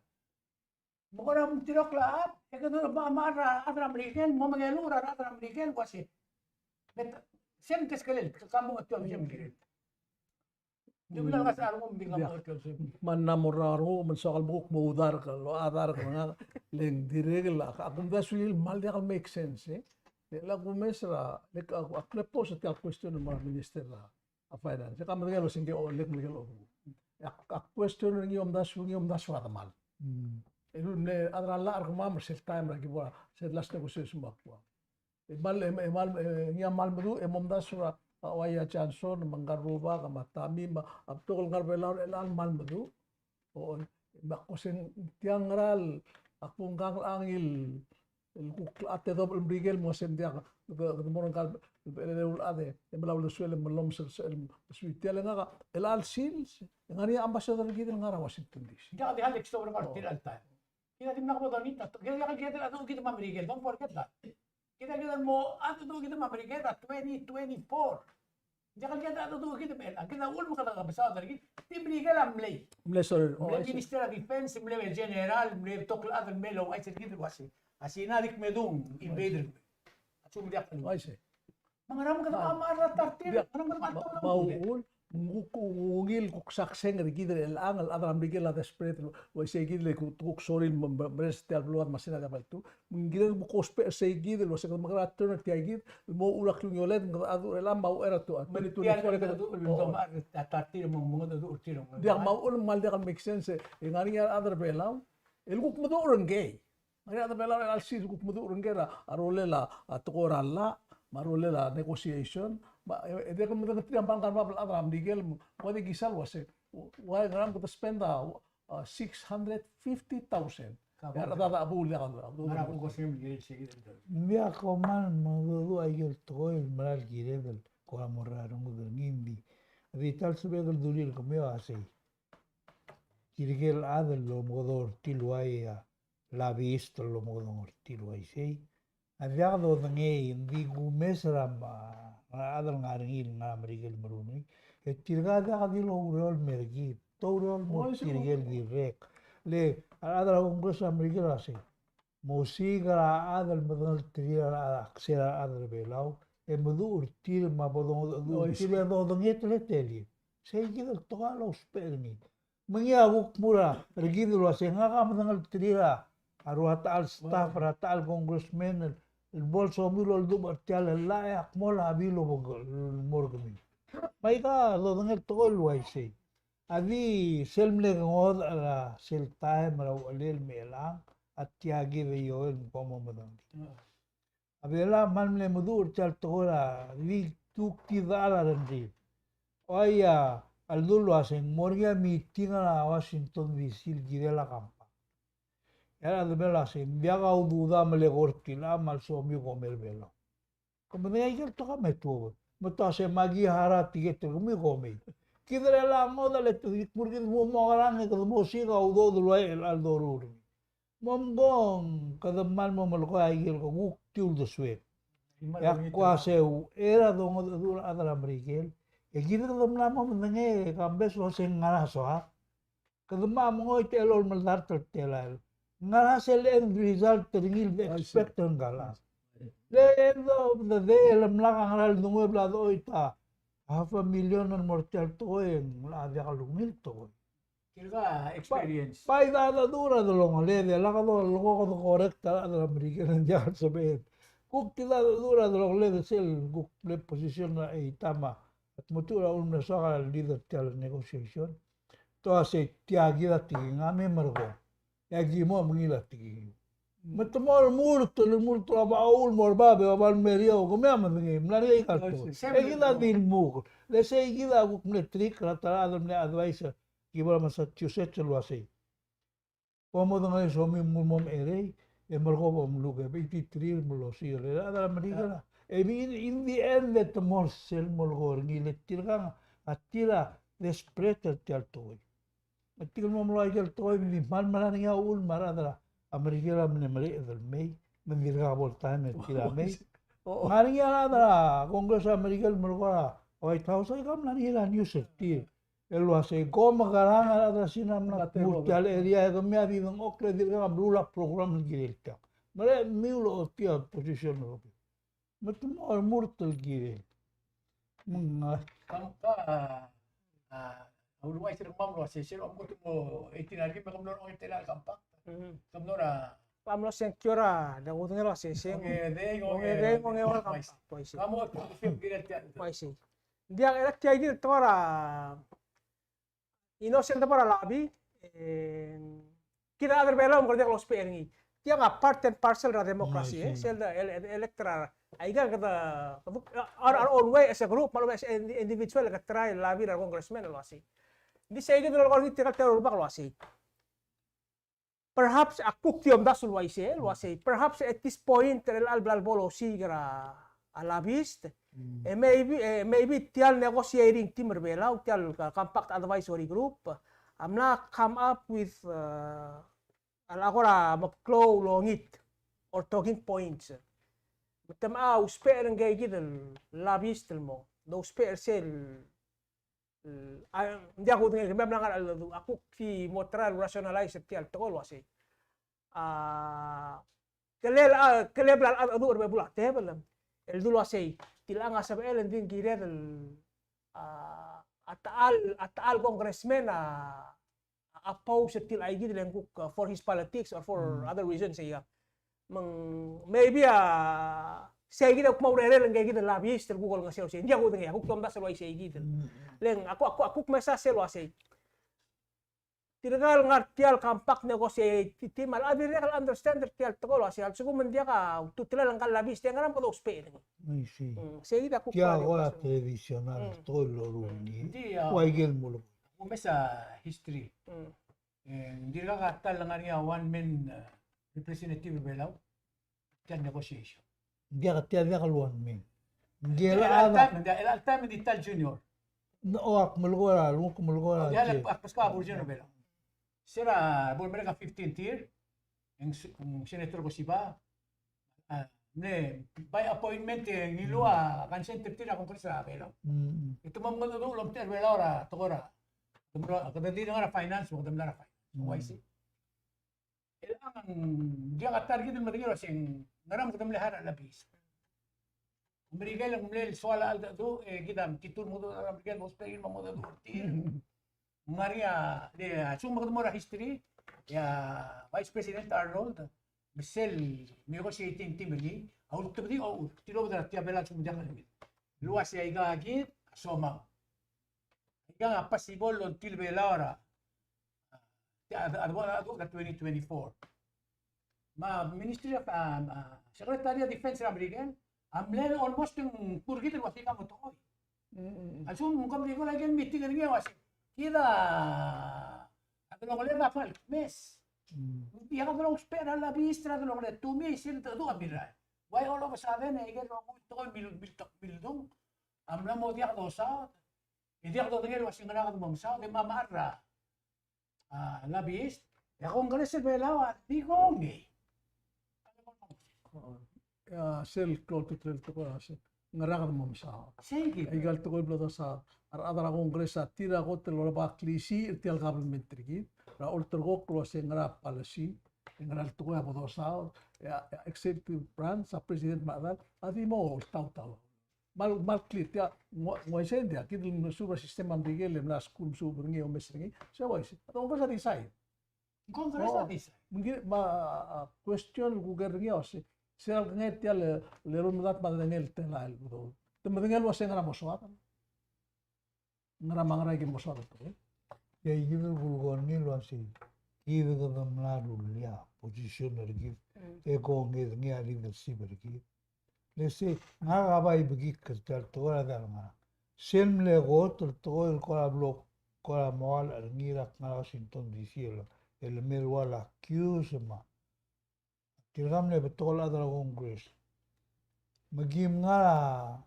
S1: mo ra tirok lahat. E ka do ba mara atra Amerika mo magelo ra atra Amerika wasi. Bet sentes kelel kamu atyo jem giret. Di bilang kas aro mo binga mo atyo jem.
S4: Man namoraro man sakal buk mo udar ka lo adar ka nga leng dirigel akong da suil mal dia make sense la gumesra lek aklepo sa tia question ng mga minister a finance ka man ngelo singe o lek ngelo ak question ng yom das wa mal elu ne adra la ar mam sel time ra gibo sel last negotiation bakwa mal nya mal madu mom das wa waya chanson mangaruba ka matami abtol ngarbelar elal mal madu o bakosen tiang ral akong kang angil ate double brigel mo sem dia moron kal el ade emblaw lo suele molom suitial nga el al sils ngani ambassador gid nga Washington DC
S1: Ya di Alex sobre partir alta. Kita din nakabo donita. Kita ato kita mabrigel. Don't forget that. Kita mo ato do kita mabrigel 2024. Jangan kita ato do kita bel. Kita ul mo kada ambassador gid. Ti brigel amlay.
S4: sorry
S1: Minister of Defense, mle general, mle tokl adal melo ay sirgid wasi. Asinarik medung invader. Atsum dia kan.
S4: ay se
S1: Mga ram ka na amara tartir. Anong ka
S4: maul ngil kuk sakseng gid el angal adram brigel la desperate o se gid le kuk soril brest al luar masina da baltu ngid mo ko se gid lo se magra turn ti gid mo ulak yung yolet adu el amba era to
S1: Mali tu ni fora ka do tartir mo mga do urtiro.
S4: dia maul mal dia make sense ngani adar belau el kuk mo do urengay ngani adar belau al sis kuk mo do urengera arolela atqoralla marolela negotiation ede ko mo tiang pangkan babal adram digel mo de gisal wase why gram ko spend 650,000 ya da abul ya
S1: Mara ko ko sim gid sigid.
S2: Mia koman magudu ayel toy maral girebel ko amorraron go ngimbi. Vital subegel dulir ko meo asay. Kirigel adel lo modor tilwaya la visto lo modor tilway sei. Aviado ngei ndi gumesra adal ngaringil nga Amerikel maruni. Tirgada kadilo urol mergi. Tourol mo tirgel direk. Le adal Kongres Amerikel ase. Musika adal madal tira aksera adal belau. Madu urtil ma bodong urtil bodong etleteli. Sei kita toka los permi. Mengiaguk mura regido lo ase nga madal tira. Aruata al staff rata al congressman el bolso milo el dubar tial el layak mola abilo morgami. Maika lo dengel tol waisi. Adi selmle ngod ala sel time ra alel melang atiagi ve yoel pomo madang. Abela malmle mudur tial tola vi tukti dala rendi. Oya al dulu aseng morgia meeting ala Washington DC girela kamp. Era de bela se enviaba o duda me le gortila mal so mi comer bela. Como me hay que tocar me tuvo. Me to se magi hara tigete mi come. Kidre la moda le tu porque mo grande que mo siga o do lo al dorur. Mombong cada mal mo lo ko ay el ko tul de swe. Ya quase era do adra Miguel. E kidre do na mo nge kambes lo se ngara so ha. Kada ma mo te lo mal dar tela. Ngara sel end result teringil expect ngala. Le end of the day lam la ngaral dungo blado ita 500,000 mortal to en la de alumil to.
S1: Kirga experience.
S2: Pai da dura de lo le de la do lo ko correcta de la americana ya sabe. Kuk tila dura de lo le de sel kuk le position na itama. At motura un soga leader tal negotiation. To ase tiagi ti ngame margo. Yagi mo mangila tigi. Matamor murto abaul morbabe abal merio come amangi mlari kalto. Egila dil mug. Le sei gila guk trik ratara me advisor gibra Massachusetts lo ase. Como donga so mi mum ere e morgo bom luge 23 mulo sire ada americana. E in the end the more sel morgo ngile tirga atira despreter talto. Matil mo mulai jel toy mi mal malani ya ul maradra Amerikela mene mele del mei mendirga volta me tira mei ngari ya adra Kongres Amerikel mergo White House ay kam lani la news ti elo ase goma garanga adra sinam na mutal area ga me abi ng okle dirga blula program girelta mele miulo tia position ro metum or murtal gire munga
S1: Kampa Uruguay sir mamlo se sir om ko mo itinargi me kamlor ong itinal kampak. Kamlora
S3: Pamlo sencura da gudengelo ase se. Ongede ongewal kampak poisi.
S1: Kamu film giret ya.
S3: Poisi. Dia era que aí tora inocente para labi kita ada bela mengkerja los PNI. Dia nggak part and parcel da demokrasi sel da electoral. Aiga kata our own way as a group malu as individual ka try labi da congressman lo asi. Di sa igi dalo ko tikal teror ba lo asi. Perhaps aku tiom da sul waise lo asi. Perhaps at this point el albal bolo sigra alabist. Maybe tial negotiating team berbela tial compact advisory group. I'm not come up with agora maklo longit or talking points. Betam usper ngay gidel labist mo. Do usper sel hindi ako tingin kaya lang ako si motral rationalize tial tokol wasi. Kelebla adu urbe bula tebel. El dulu wasi tilang asab elen din girer ataal congressman oppose til ay gidel nguk for his politics or for other reasons siya. Maybe saya kita mau rere lengkap kita labis tergugol ngasih sih. Dia aku tengah aku tomda seloi saya gitu. Leng aku mesa seloi saya. Tidak ngartial kampak negosiasi timal abirnya kalau understand tertial tokol sih. Alsuku mendia ka tutila langkal labis dia ngaram pada uspe. Saya kita aku.
S2: Dia agora tradicional todo lo runi. Waigel mulu.
S1: Aku mesa history. Dirga katal langania one man representative belau. Tial negotiation.
S2: Dia kata dia keluar men. Dia
S1: el time di tal junior.
S2: No ak mulgora, lu mulgora.
S1: Dia la paska burjeno belau. Sera bol mereka 15th year. Yang senator ko siba. Ne, by appointment ngilua kan center tira kongresa kailang. Itu mga ulom ter belora tokora. Tumra kada di nga finance mo damla finance. YC. Kailangan dia ka target ng magiging sing ngaram kadam lahara labis. Amerika lang mlel swala alda do kita titul mo do Amerika mo spelling mo do Maria de sung magdumora history ya Vice President Arnold Michelle negotiating team ni au tubdi au tilo da tia bela sung jangan ni luas ya iga agit soma iga possible on til bela ora ado 2024 ma Ministry of Secretary of Defense American amlen almost yung kurgit el wasika mo to asum mukam digo lagi meeting ni wasi kida ato lo leva fal mes dia ka lo espera la vistra de lo que tu me siento tu amira why all of a sudden I get wrong to bildung amla mo dia do sa dia do ngel wasi ngara ka mo sa de mamara la vist ya kung ganes el belawa digo ngi
S4: sel klotu trel to ngaragan mo sa
S1: sige
S4: igal to blota sa adara kongresa tira gote lo ba klisi tial government trigi ra olter go klo se ngara policy ngara to ya bodo sa executive branch sa president madal adi mo tau mal clear ya mo esendia kidul no suba sistema miguel na school suba ngi o mesri sa wa isi to ko sa decide
S1: kongresa dis
S4: mungkin question gugar ngi o se Sel nget ya le rundat madengel tenal budo. Temengel wase ngara moswat. Ngara mangra ge moswat to.
S2: Ya yivel bulgon ni lo asi. Yivel ga mladu ya position ergi. E ko nge ngi ali de sibergi. Le se ngara bai bigi kertal to ra da ngara. Sem le go to el ko blok ko moal ngi ra ngara Washington DC el melwala kiusma. Tirgam le betul ada Congress. Magim nga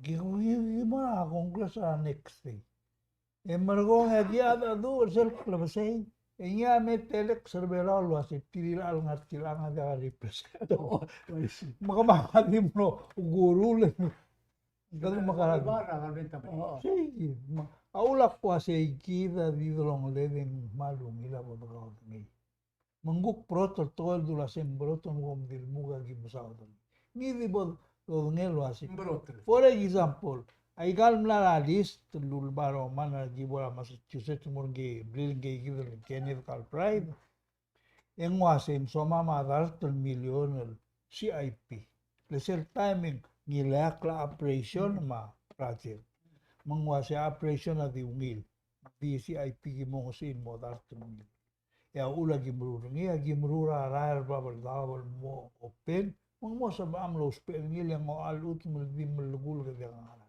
S2: gimana Congress next day. Emergo ngaji ada do self klebsei. Enya me telek serbela lu asip tirilal ngartilang ada represent. Maka makadim no guru le. Kalau makaran. Sige. Aulak ko asay kita bidolong leving malum ila bodo ni. Mengguk protol tol dula sem broton gom dil muga gi musawdon mi vi bod do ngelo asi for example ay gal mla list lul baro mana gi bola Massachusetts murgi brilge gi del Kenneth Pride en wasem soma madal ton millioner CIP le sel timing gi la operation ma project mengwase operation adi ungil di CIP gi mo sin modal ton ya ula gimrura rael babal dawal mo open mo sa amlo spel ngil yang al ultimo dim lugul ga ngala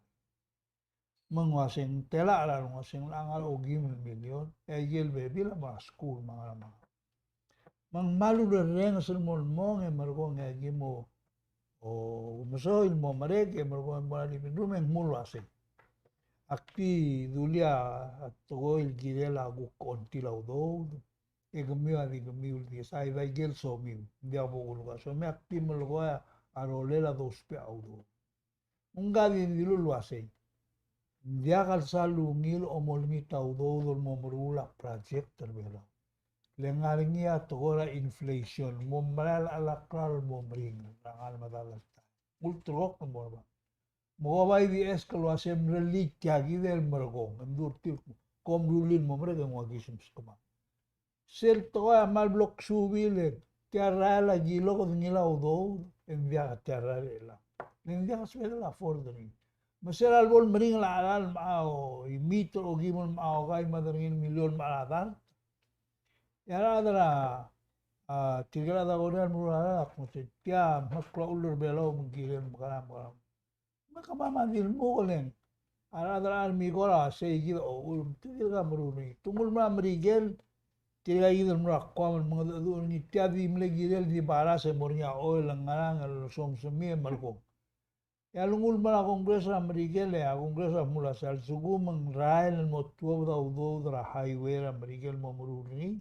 S2: mangwasing tela ala ngwasing langal o gimil million yel be bila ba school mga mang malu de reng sul mol mo nge margo nge gimo o muso il mo marege margo mo ali rumen mulo ase akti dulia to il girela gu kontila udo egamiu adi gamiu di sai vai gel so miu dia bogul ga so me aktimul go arolela dos pe audo unga di dilu ase dia gal salu ngil omolmi taudo dol momrula project terbela lengaringia togora inflation momral ala kral momring rangal madalas ultrok morba mo vai di eskalo asem relik tiagi del mergong endur til kom rulin momrega ngagisum skoma sel toa mal blok subile tiara la gilo con ngila udo envia tiara la envia svela la fordri masera al bol mring la al mao imito o gimon mao gai madringin million maladar yara dara tigala da gonar murala ko tia makla ulur belo mungkilen makaram maka mama dil molen ara dara al migora sei gilo ulum tigala muruni tumul ma mrigel Tira idol mura kwaman mga doon ni tiadi mlegirel di para sa mornya oil ang ngarang som sumi malko. Ya lungul mala kongreso Amerikel ya kongreso mula sal sugu mang rail mo tuwa da udo da highway Amerikel mo muruni.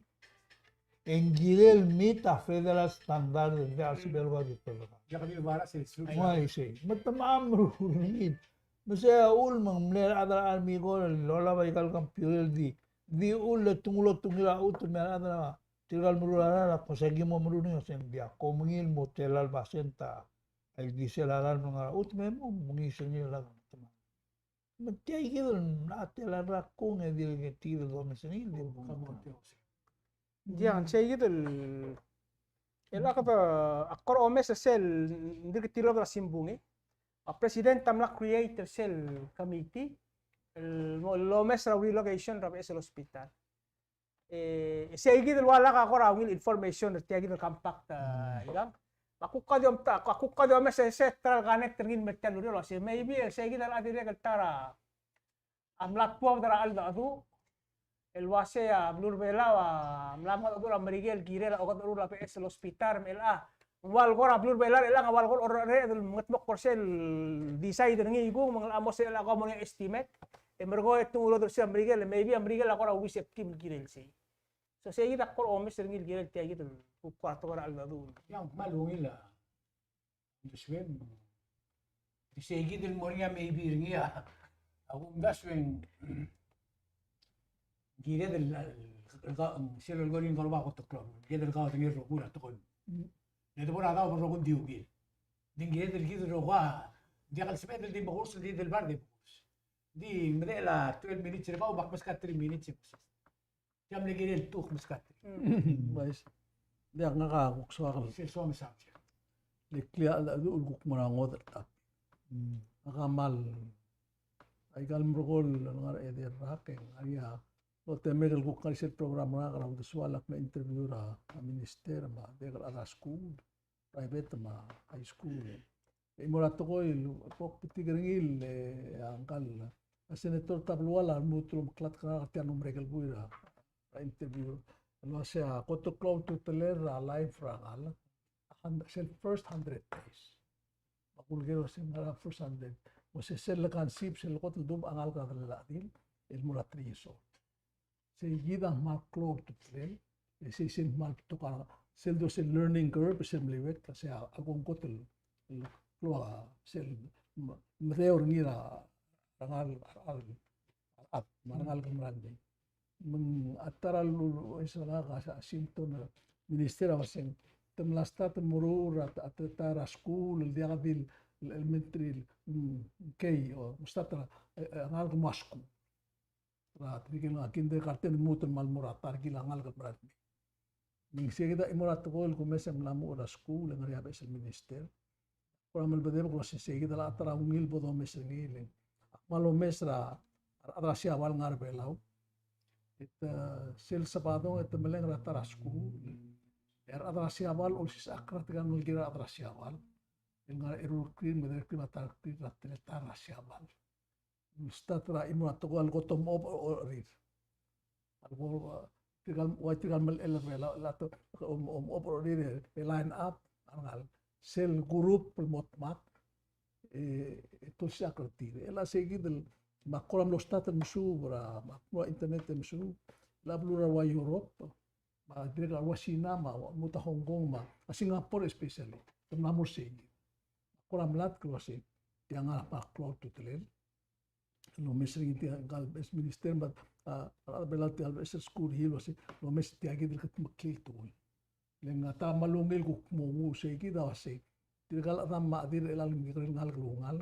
S2: En Gilel mita federal standard de asbelwa gitu.
S1: Ya kami bara sa instruction.
S2: Why say? Matamam ruhingin. Masaya ul mang mler adra amigo lola baikal kampiul di ul tunglo tungila ut mer adra tigal murula kosegi mo muruni sen dia komungil motelal basenta ay diselaran mga ut memo mungiseni lang teman. Matiay gitu natelar rakung edil getiro do meseni di
S3: Diyan, siya gitu. Ela ka ba akor omes sa sel hindi kitilo ka simbungi. A president tamla create cell committee. Lomes ra relocation ra sa hospital. Siya gitu wala ka akor awil information tiya gitu compact ilang. Aku ka diom sa central connect ringin metal lo si maybe siya gitu la dire tara. Amlat po dara al adu el wase a blur bela mlamat odur amerigel girel ogot odur la PS el hospital mela wal gora blur bela ela wal gor orre del mutmok porsel decide ngi igu mang amos ela ko mo estimate emergo etu ulo dur si amerigel maybe amerigel akora wis septim girel si so say kita kor omes ringil girel tiya gitu ku kwarto gora al dadu
S1: Yang malungil la. Duswen. Disegi del moringa maybe ringia. Ako daswen. Gire del silo el gorin korba ko toklo. Gire del gawa tengir rokura tokon. Neto por agaw por rokun diugil. Din gire del gire rokwa. Dia kal sepet del bakurs di del bar de bakurs. Di medela 12 minutes ba bak mas 3 minutes. Jam le gire el tuk mas 4.
S4: Mas dia ngaka kukswakal
S1: Se so me sabje.
S4: le klia la du ulguk morango ta akamal ay kalmrogol ngar eder raken aria lo temer el guk kalset program ra kara udsualak na interview ra minister ma de kara school private ma high school e morato ko il pok pitigringil angkal senator tabluala mutrum klat kara tian umregal buira interview lo sea koto cloud to teler live ra kala first 100 days. Makulgero sa first 100. Masa sel kan sip sel ko dum angal ka dalatin el muratriso. Se yida mal cloud to trail, se sin mal to ka sel do sel learning curve sel liwet kasi agong ko tel kloa sel mreor ngira angal at marangal kamrande. Meng ataral isala ka sa Washington minister waseng temlasta temuru atara school el dia bil elementary kei o mustatra angal ko masku ra trigel nga kinde karten mutul mal muratar gila angal ko brat ning segida imurat ko el kumesem lamu ora school ngari abes el minister por amal bedem ko segida la atara ungil bodo mesengil malo mesra adra sia wal ngar belau it sel sabado et meleng ratara school adrasiawal ulsis akrat kan mulgira adrasiawal dengan erukrin mederkri matakri ratleta adrasiawal mustatra imuatogol gotom orir algo tigal watigal mal elvela lato orir line up angal sel group motmat itu siakrati ela seguidel makolam lo staten musubra makwa internet musu lablura wa Europe dire la China ma muta Hong Kong ma Singapore especially namur segi kola mlat ko se tiang apa cloud to telen no mesri ti gal bes minister ma belati al bes school hilo se no mes ti agi dir kat makil to lenga ta malungil ko mo segi da se tirgal ta ma dir elal ngir ngal ngal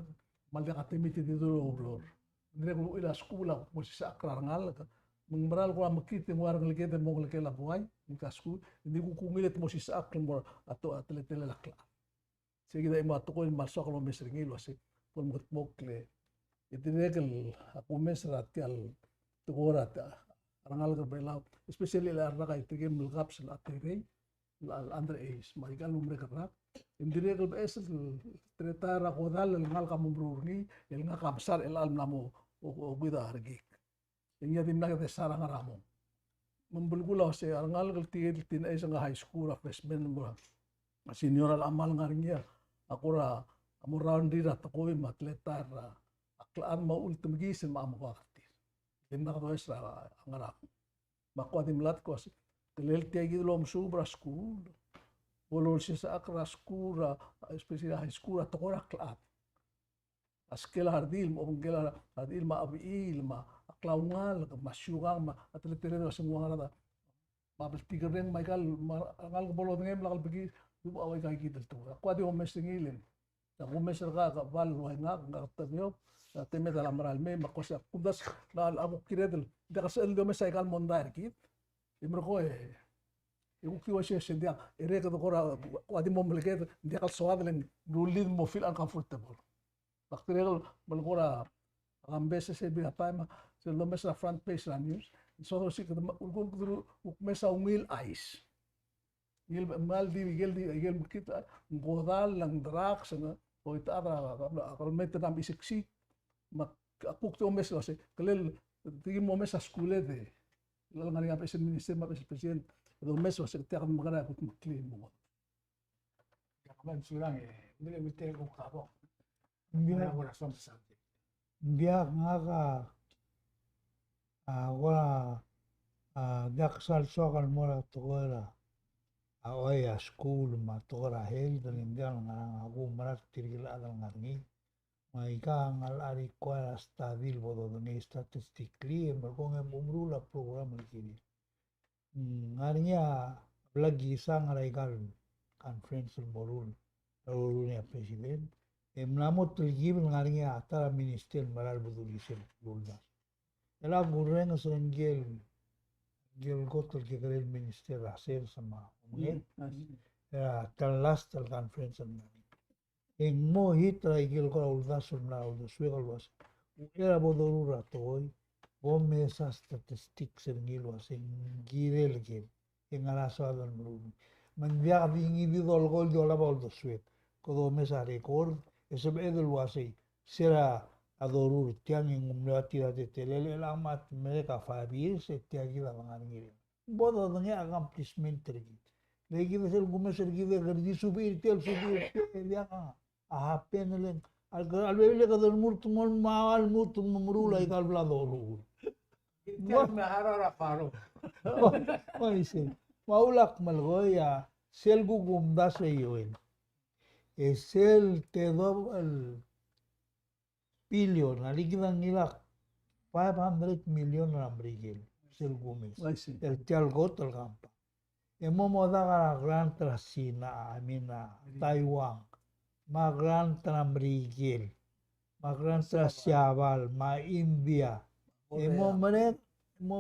S4: mal da katemiti di do lor dire ko ila school mo se akrar ngal mengberal ko makit mo war ngelke mo ngelke la buay ni kasku ni ku kungilet mo si saak mo ato atletele lakla sige dai ma to ko masok lo mesringi lo se pon mot mokle itinekel aku mesra tial to gora ta rangal ka bela especially la raka itigem mulkap sel atere al andre age marigal umre karak indirekel bes treta ra kodal ngal ka mumbrurni el nga kapsar el al namo o guida hargi yang yatim nak sarang ramo membulgula se arangal tigil tin ay sa high school freshman mo senior al amal ngaringia akura amuran dira takoy matleta aklaan ma ultimgi sen ma amwakti limna ko esra angara makwa dimlat ko Telel tiagi lom subra school. Bolol siya sa akra school, especially high school, at tokora klaat. Askela hardil, mo kela hardil ma abiil, ma aklaungal, masyugang, ma atletere sa mga nada. Mapalpigar rin, Michael, angal ko bolod ngayon, lakal bagi, dupa away kakikita ito. Ako adi umes ngilin. Ako umes ka, kapal, way nga, kakatanyo, temet alam maral me, makosa, kudas, na ako kiredel, hindi ka sa eldo me sa ikal mondar, kit. Imro ko yung kiwa siya siya, ere ka dokora, adi mo maliket, hindi ka suwadalin, nulid mo feel uncomfortable. Bakteriyal, malukora, ang beses sa binatay, sa lumes sa front page na news, so si mesa umil ice. Gel kita godal lang drugs na o ita kalmete nam isiksi makapuk to mes kasi kalel tigi mo mes sa skule de lalo nga nga sa minister ma president do mes sa sekretary kan magana kut clean mo.
S1: Kaman sulang hindi mo tell ko kabo.
S2: Biya
S1: Wala sa sabi.
S2: nga ka wala daksal sokal mora tokora oya school ma tokora hel dalindian nga aku marat tirgila adal ngarni maika ngal ari kuala stabil bodo ni statistically merkonga umrula program kini ngarnya lagi sang raigal conference bolul bolulnya presiden emnamo tilgib ngarnya atara minister maral bodul isel bolda ela gureng sengel gel gotol ke karel minister hacer sama mungkin ya telas tel conference nani en mo hitra gel ko uldasul na uldasul was era bodorura toy gome sa statistics sengil was en girel gel en alaso adon mulu man via vingi vidol gol do la bol do suet ko mesa record ese bedel wasi sera adorur tiang yang umleati de telele lamat mereka fabir se tiagi la ngiri bodo denge accomplishment tergi legi vesel gume sergi de gardi subir dia a penelen al bele ka dor murtu mol maal murtu murula ikal bladolu
S1: Tiyan maharara paro.
S2: Oise maulak malgoya sel gugum dase yoel esel te do billion, alikidan nila 500 million rambrigil, sel Gomez. El tial gotol gampa. Emo moda gara gran trasina, amina, Taiwan, ma gran trambrigil, ma gran trasiaval, ma India. Emo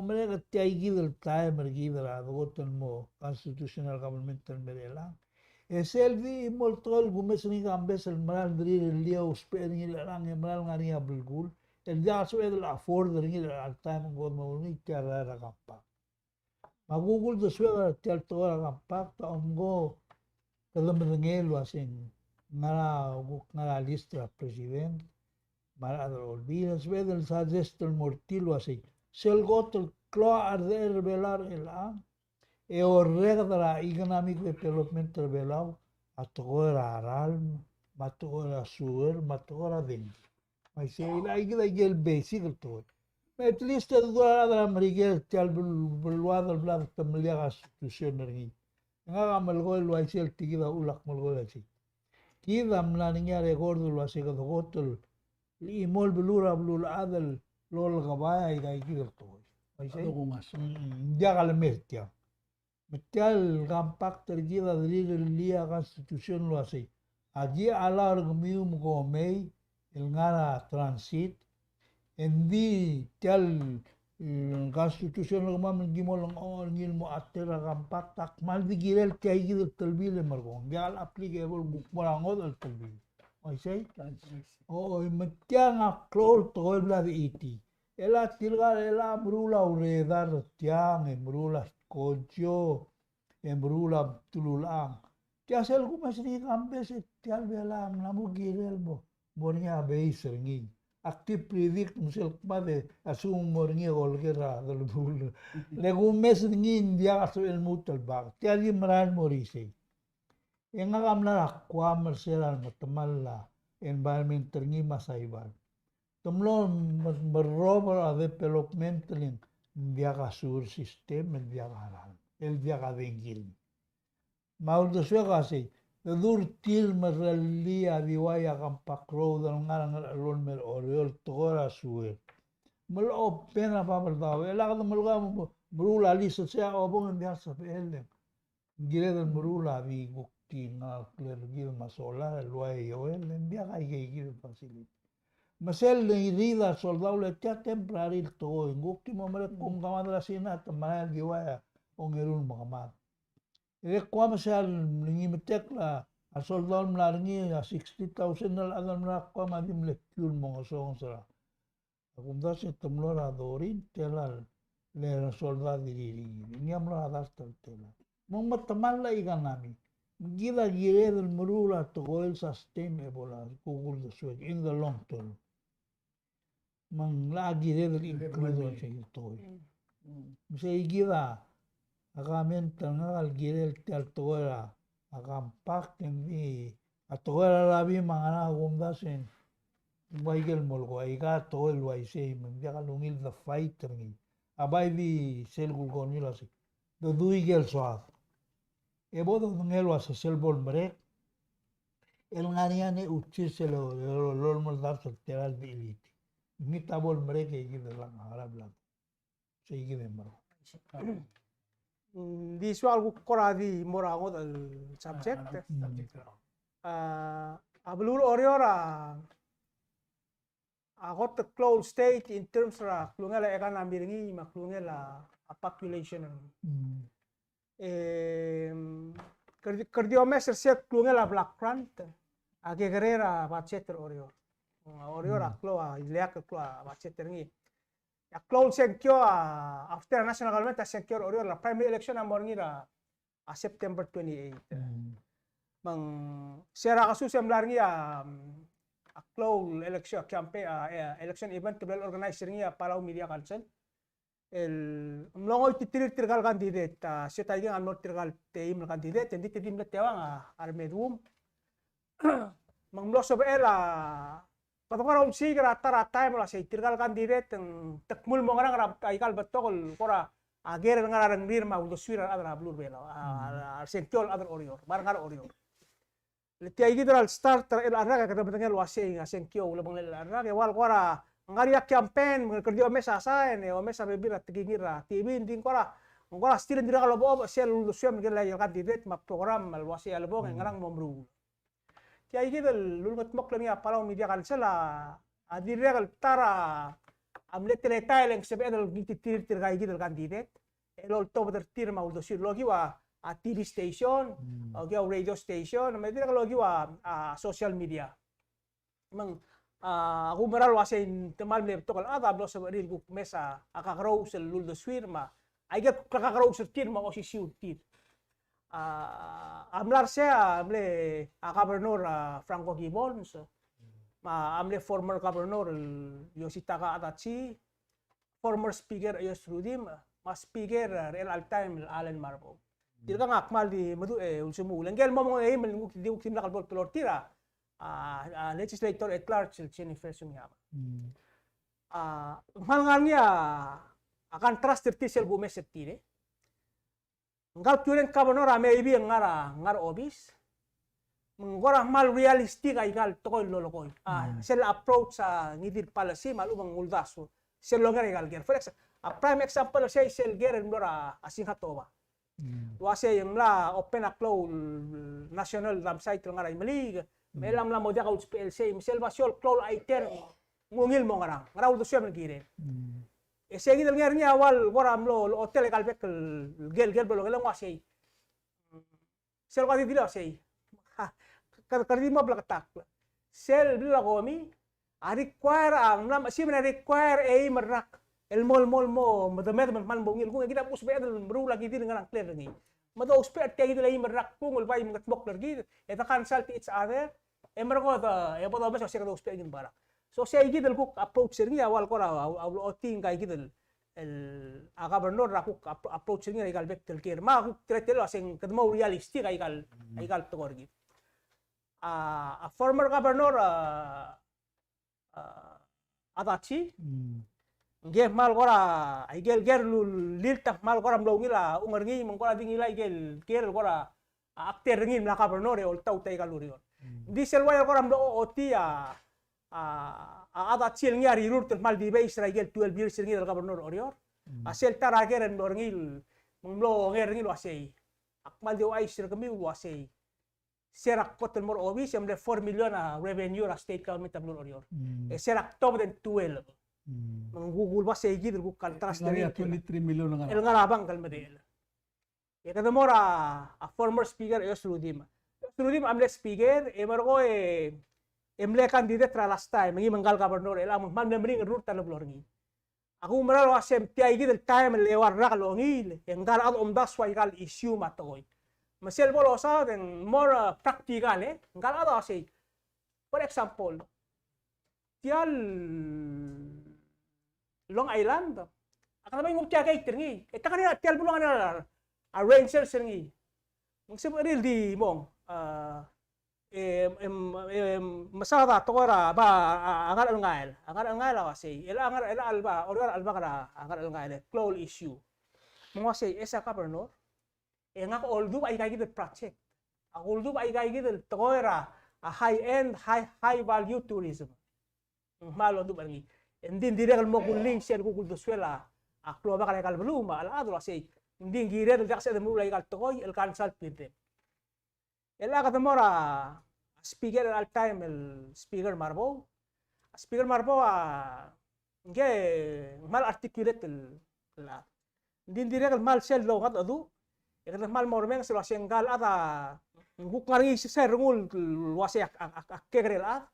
S2: mereka tiaigi del timer gidra, gotol mo, constitutional government merela. Selvi moltol gumes ni gambes el maral drir el dia usper ni lang el maral ngari abulgul el dia so el afford ni al time god mo ni tiara gampa magugul de suega tel tora gampa ta ongo kelam ngel wasin ngara listra president mara dol bilas vedel suggest el mortil wasin sel gotol klo arder velar el e o regdra economic development belau atogora aral matogora sur matogora den mas se ila igel basic to at least the dora america tal bulwad al blad tamliga institution ringi nga malgol wa sel tigida ulak malgol asi kida mlaninya record lo asi ko gotol li mol blura blul adal lol gabaya ida igel to mas se jagal mertia Metal gampak tergila dari lia constitution lo así. Allí ala argumium gomei el ngara transit endi tal constitution lo mam gimol ngil mo atera gampak tak mal digirel tiagi del telbil margon. Gal applicable bukmorango del telbil. Oisei? Oh, metiang a klol to bla de iti. Ela tilgar ela brula uredar tiang brula Kojo, embrula tululang. Tiasel ko masri kambes tial belang namu girel mo. Mornya beiser ngi. Active predict musel kmade asum mornya golgera del bul. Legumes ngi india aso el mutal bag. Tiali maran morise. Enga kamna kwa merseral matamalla environment ngi masaiban. Tumlon berrober a development link. Viaga sur sistem, viaga aral. el dia kadengil. Maul do suega si, the dur til maralia diwaya kampakro dan ngarang lon mer oriol tora suwe. Malo pena pa bertaw, ela kada malga brula lisa siya obong ang biasa pele. Gire del brula vi bukti na clear gil masola luay yoel, envia kay gil facility. Masel le irida soldado le tia temporary to ngukti mo mere kung kamadra sina tamal diwaya ong erun makamat. Ere kwa masal lingi metek la a soldado mlaringi a 60,000 na alam na kwa madim le kyul mo song sara. Akum da se tamlora dorin telal le soldado diri ni amla dastal tela. Mong matamal la ikan nami. Gila gire del murula to goel sustainable kugul the swag in the long term. Mang lagi del incluso se toy. Se igida agamen tangal gire tel toera agam pak tembi atoera labi mangana gumdasen. Baigel molgo aiga to el waise men dia kalungil the fighter ni. Abai vi sel gulgonila se. Do duigel soaf. Ebo do ngelo asa selbol merek. El ngariane uchiselo lol mol dar teral biliti. Mita bol mereka gitu lang harap lang. Saya gitu maro.
S3: Di soal kora di morango dal subject. Abulur oriora agot the closed state in terms of klungela economy ringi maklungela population. Kerdio meser set klungela black front age gerera bacheter orior. Oriora kloa ileak kloa bacheter ngi. Ya close senkyo after national government senkyo orior la primary election amorngira a September 28. Mang sera kasus yang melarngi a close election campaign election event kebel organizer ngi Palau Media Council. El mlongo titirir tirgal kandidat seta igi amor tirgal teim kandidat jadi teim le tewang armedum. Mang mlo sobe la patokara umsi rata-rata mula sei tirgal kandidat yang tekmul mo ngarang rap aikal betokol kora ager ngarang rir ma udo suira adra blur bela senkol adra orior barngar orior leti ai gidral starter el arraga kada betengel wase nga senkyo lebang el arraga wal kora ngaria campaign kerja mesa saen o mesa bebira tigingira tibin din kora still ndira kalo bo sel udo suira mgela yo kandidat ma program mal wase albong ngarang momru Kaya gidal lulungat mok lang niya Palau Media Council adiregal tara amlet teleta lang sebe dal gititir kay gidal kandidat elol to beter tir ma uldo sir logi wa TV station o radio station medira logi wa social media mang ako maral wasin temal me tokal blo sa ril guk mesa akakraw sel luldo swirma ay get kakakraw sel tir ma o si tir amlar saya amle gobernur Franco Gibbons amle former governor Yoshitaka Adachi former speaker Ayos Rudim speaker real time Allen Marbo dito nga akmal di madu ulsumu lenggel mo mga melinguk di uksim lakal bol pelortira legislator at large Jennifer Sunyama malngannya akan trust tertisel bumes septire Ngal kuren kabonor maybe ngar obis menggora mal realistik ay gal tokoy lolokoy sel approach sa ngidir policy malu manguldaso sel longer gal ger for example a prime example say sel ger mlora asing hatoba wase yung la open a close national website ngaray malig melam la modia ka PLC misel basol close iter ngungil mo ngarang ngaraw do siya ngire Segi del ngerni awal goram lo hotel kalbek gel bolo gelang wasei. Sel kadi dilo sei. Kadi mo blakatak. Sel bila gomi require nam si men require merak el mol mo medemet man bongil kung kita pus be bro lagi din ngarang clear ni. Mado expert kay dilo merak kung ulbay ngatbok lagi eta consult each other mergo da bodo beso se kado expert ngin barak. So saya gidal kuk approach ni awal kora awal oting kay gidal el gobernador rakuk approach ni ay galbek telkir ma kuk tretelo asing kadmo realistic ay gal togor gid a former governor Adachi Nge mal gora igel ger lilta mal gora mlo ngila ungarngi mangora dingila igel ger gora akter ngin la kabernore ol tau tai kalurion. Di selwaya gora mlo oti ada chiel ngiari rurt mal di be Israel 12 years ngil kabernor orior. Asel tarageren dorngil mlo nger ngil wasei. Akmal di wais kami wasei. Serak potel mor obis yang 4 million revenue la state government tablo orior. Serak top den 12. Menggugul ba say gid gu kaltras
S4: Ngari 23 million nga.
S3: El ngarabang kalmadel. Ya kada mora a former speaker Yosrudim. Yosrudim amle speaker margo emle candidate tra last time ngi manggal gobernador el am man memring rut tan blorngi. Aku meral wasem tiai gid el time lewar ra kalongil engal ad das wai gal issue matoy. Masel bolo sa den more practical engal ad say. For example, tial Long Island. Akan may nguptiya kay tringi. Eta kanina tial bulong na arranger seringi. Mung real di mong masada tokora ba agar ngail awasi. Ela alba or alba kara agar ngail close issue. Mong wasi esa governor ngak oldu ay kay gid project. Oldu ay kay gid tokora high end high value tourism. Malo du bangi. Hindi direk mo kuling siya kukul doswela aklo ba kala kalbaluma ala adro say hindi gire del daksa de mulay kal tokoy el cancel pinte ela ka temora speaker al time el speaker marbo nge mal articulate la hindi direk mal sel lo kat adu e mal mormeng selo senggal ata ngukari sa rungul wase akegrel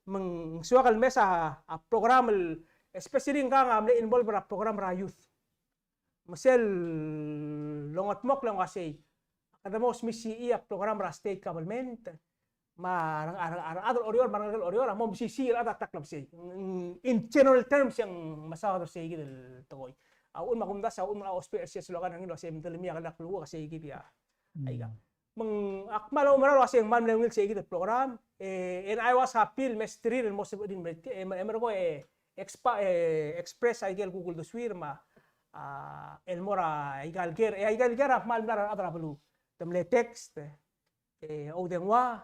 S3: mengsuakal mesa a program especially nga amle involve ra program ra youth masel longot mok lang kasi kada mo misi a program ra state government ma other orior marangal orior mo misi ata taklab say in general terms yang masawa say gid toy aun makumda sa un auspicious lokan ngin wasem telmi akala kluwa kasi gid ya aiga meng akmalo maral waseng man lengil say gid program and I was happy mestri el most din emergo express ay gel Google do swirma el mora ay ger mal nar adra blu temle text o denwa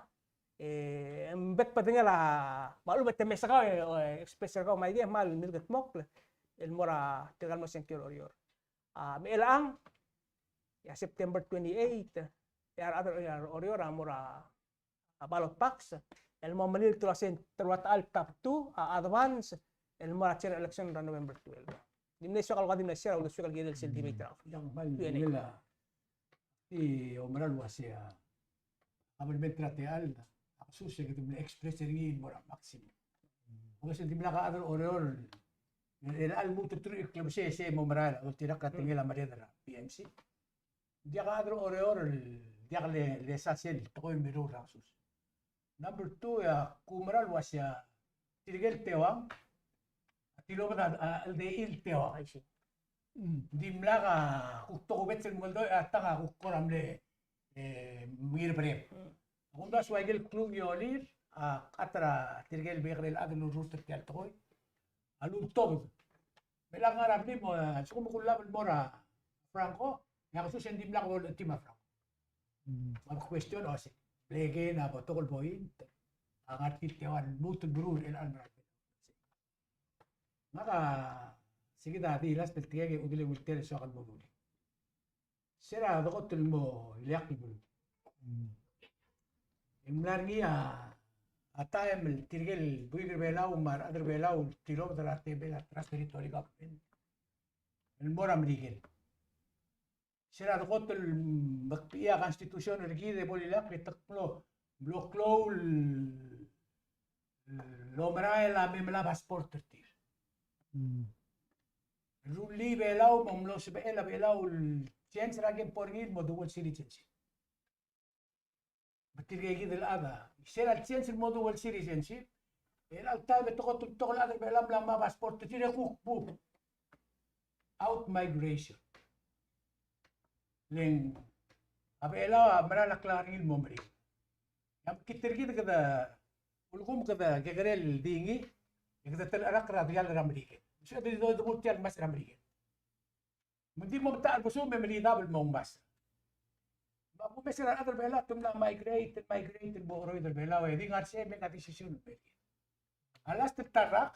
S3: bet patinga la malu bet mesaka express ka may mal milget mok el mora tegal mo senkir orior melang ya September 28 ya other orior mora ballot box el momentil tulasin terwat al top 2 advance el marcher election ra November 12 dimne so kalqadim na sira ulo so kalgedel centimeter
S1: yang mal nila ti omeral wasia abel betrateal susi que dimne express ringin mora maximum kasi dimla ka ador oror el almu tutru club se momeral o tira ka tingela maredra PMC dia ka ador oror dia le sasel to miro rasus. Number 2 ya kumaral wasya tirigel tewang tilo ba al de il tewang ay dimla ka kukto kubet sel moldo ata ka kukoramle mir brem kunda swagel klug yolir atra tirigel begrel adno ruster tel toy alun tob belang arab ni mo suko kulab mora franco ya kaso sen dimla ko tima franco mag question ose lege na protocol point ang artikewan mutul burur el almar maka sige dati las teltiage udile ultere so kan boduli sera dogot mo iliak bulu imlarngia atayam tirgel buigir belau mar adar belau tiro darate bela tras territory government el moram rigel sera dogot bakpia konstitusion rigide bolilak petaklo bloklo lomra la memla passport tir ruli belau momlo se bela belau chance rage porgil mo dual citizenship batirge gidel ada sera chance mo dual citizenship el alta betokot tokol ada belam lama passport tir ku out migration leng abela mara klarin momri yam kitirgid kada ulgum kada gegrel dingi kada tel arak radial ramrike Siya dito tiyan mas ramrigen. Hindi mo taan po sume melinabel mo mas. Bago may sila other bela tumla migrate mo ro other bela we di ngarse me ka desisyon be. Alas tarak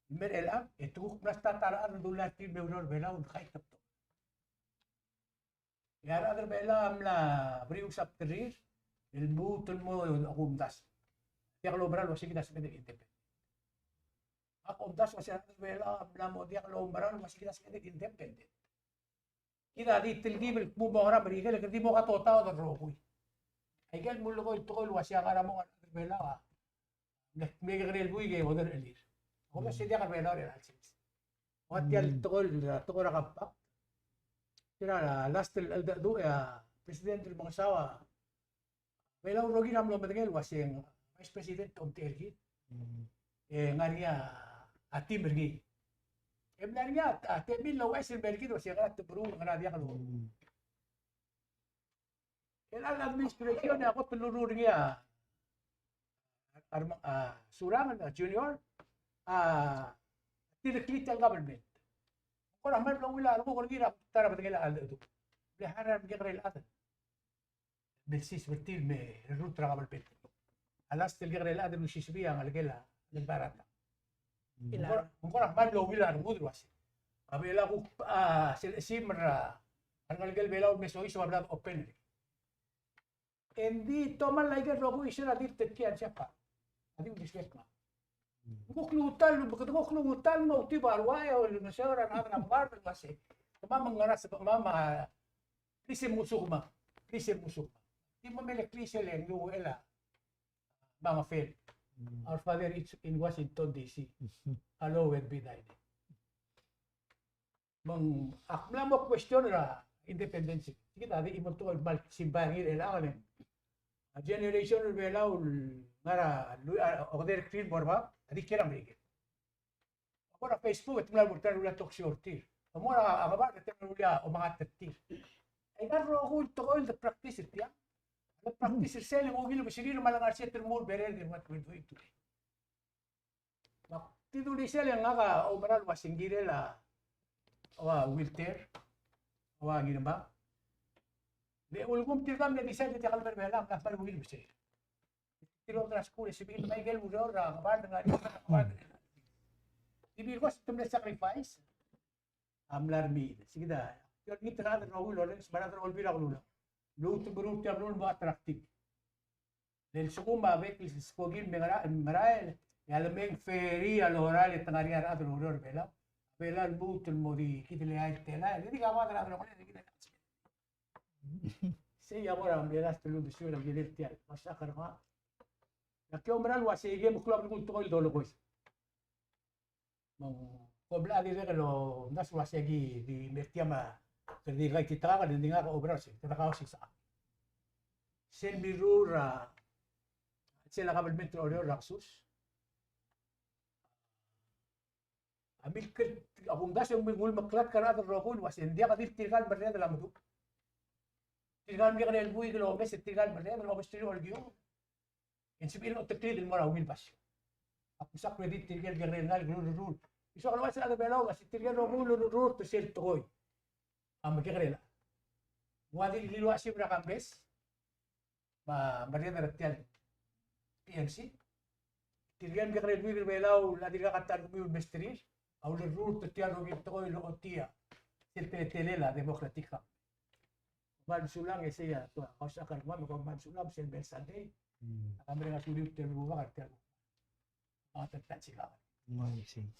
S1: merela etu pras tataraan dulat ti beuror bela un kay tapto. Yara other bela amla briusap terir el butol mo akumdas. Tiyak lobral wasi kita sa independent. Ako das wasi other bela amla mo tiyak lobral wasi kita sa independent. Kita di tilgibel bumora berigel ke di mo ka totao da rokoy. Ay gal mulo ko ito ko wasi ang aramo at bela ka. May grel buy ke oder elir. Ako ba siya ka bela rin alsis. Wat yal to ko rakapa. Kira last do president ng mga sawa. Bela rogi nam lo medengel wasi ang vice president of TLG. Ngania atim bergi. Sebenarnya tebil lo es bergi do siya at bro ngana dia kalau. Kailan administrasyon ako pelururing niya. Surangan junior direct government. Kung naman lang wala mo kung gira tara batang ila aldo. Leharan dia karel atan. Belsis bertil me rutra government. Alas til karel atan no sisbiya ang algela nagbarata. Kung naman lang wala mo dwas. Abela ko simra ang algel bela me so iso habla open. Hindi toman lagi rogo isya na dirtet kiyan siya pa. Adi mo diswes ma. Kuklutal mo ti barwaya o no siya ran ang bar kasi. Mama ngaras mama klise musuk ma. Di mo mele klise len no ela. Mga fel. Our father is in Washington DC. Hallowed be thy name. Mang akla mo question ra independence. Kita di imo to mal simbangir ela kan. A generation bela ngara oder screen borba adi kera mrige. Ako na Facebook at mula burtan ula talk shortir. Amo na agaba at ula o mga tatir. Ay garo ko to all the practice it ya. The practice sel mo gilo bisigino malangar siya termul berel ni what we doing today. Tidu di sel nga ka o maral wasingire la wa wilter wa ginaba. Le ulgum tirgam le disay ti kalber bela ka par wil bisay. Tiro tras kule sibil Michael Mudor ra kabar nga Ibig ko tumle sacrifice amlar mi. Sige da. Yung itra na ulo len sebenarnya ol bila ulo. Lu tu buru ti amul ba attractive. Del sukuma bet is skogin marael. Yalameng feri aloral tangari ara ulo bela. Bela butul modi kitile ay tela. Hindi ka ma tra ko ni Sei agora ambiras pelo do senhor Aguilera Tial, mas a carma. Aqui o Mral wasi game club com todo dolo coisa. Mang kobla ali lo nas wasi agi di mertiama perdi gai kita kan di nga obra si kita ka sa. Sen birura sila ka metro oro raksus. Ambil ke abung das yang mengul maklat karena rokul wasi dia ka dirtikan berada dalam itu. Tirgan dia kanel bui kalau mes tirgan berle kalau mes tirgan orgio. En sibil o tekli del mora wil pas. Aku sak kredit tirgan dia kanel rul. Iso kalau sa ada belaw kasi tirgan rul to sel toy. Am kanel. Wadi lilo asib ra kambes. Maria na retial. PNC. Tirgan dia kanel bui belaw la diga katar bui mestrir. Au le rul to tiar rogil toy lo otia. Sel telela demokratika. Mansulang siya to ako sa karma ko mansulang sel Sunday. Kami nga sulit ter buwa ka ter. Atat sila.
S2: Amazing.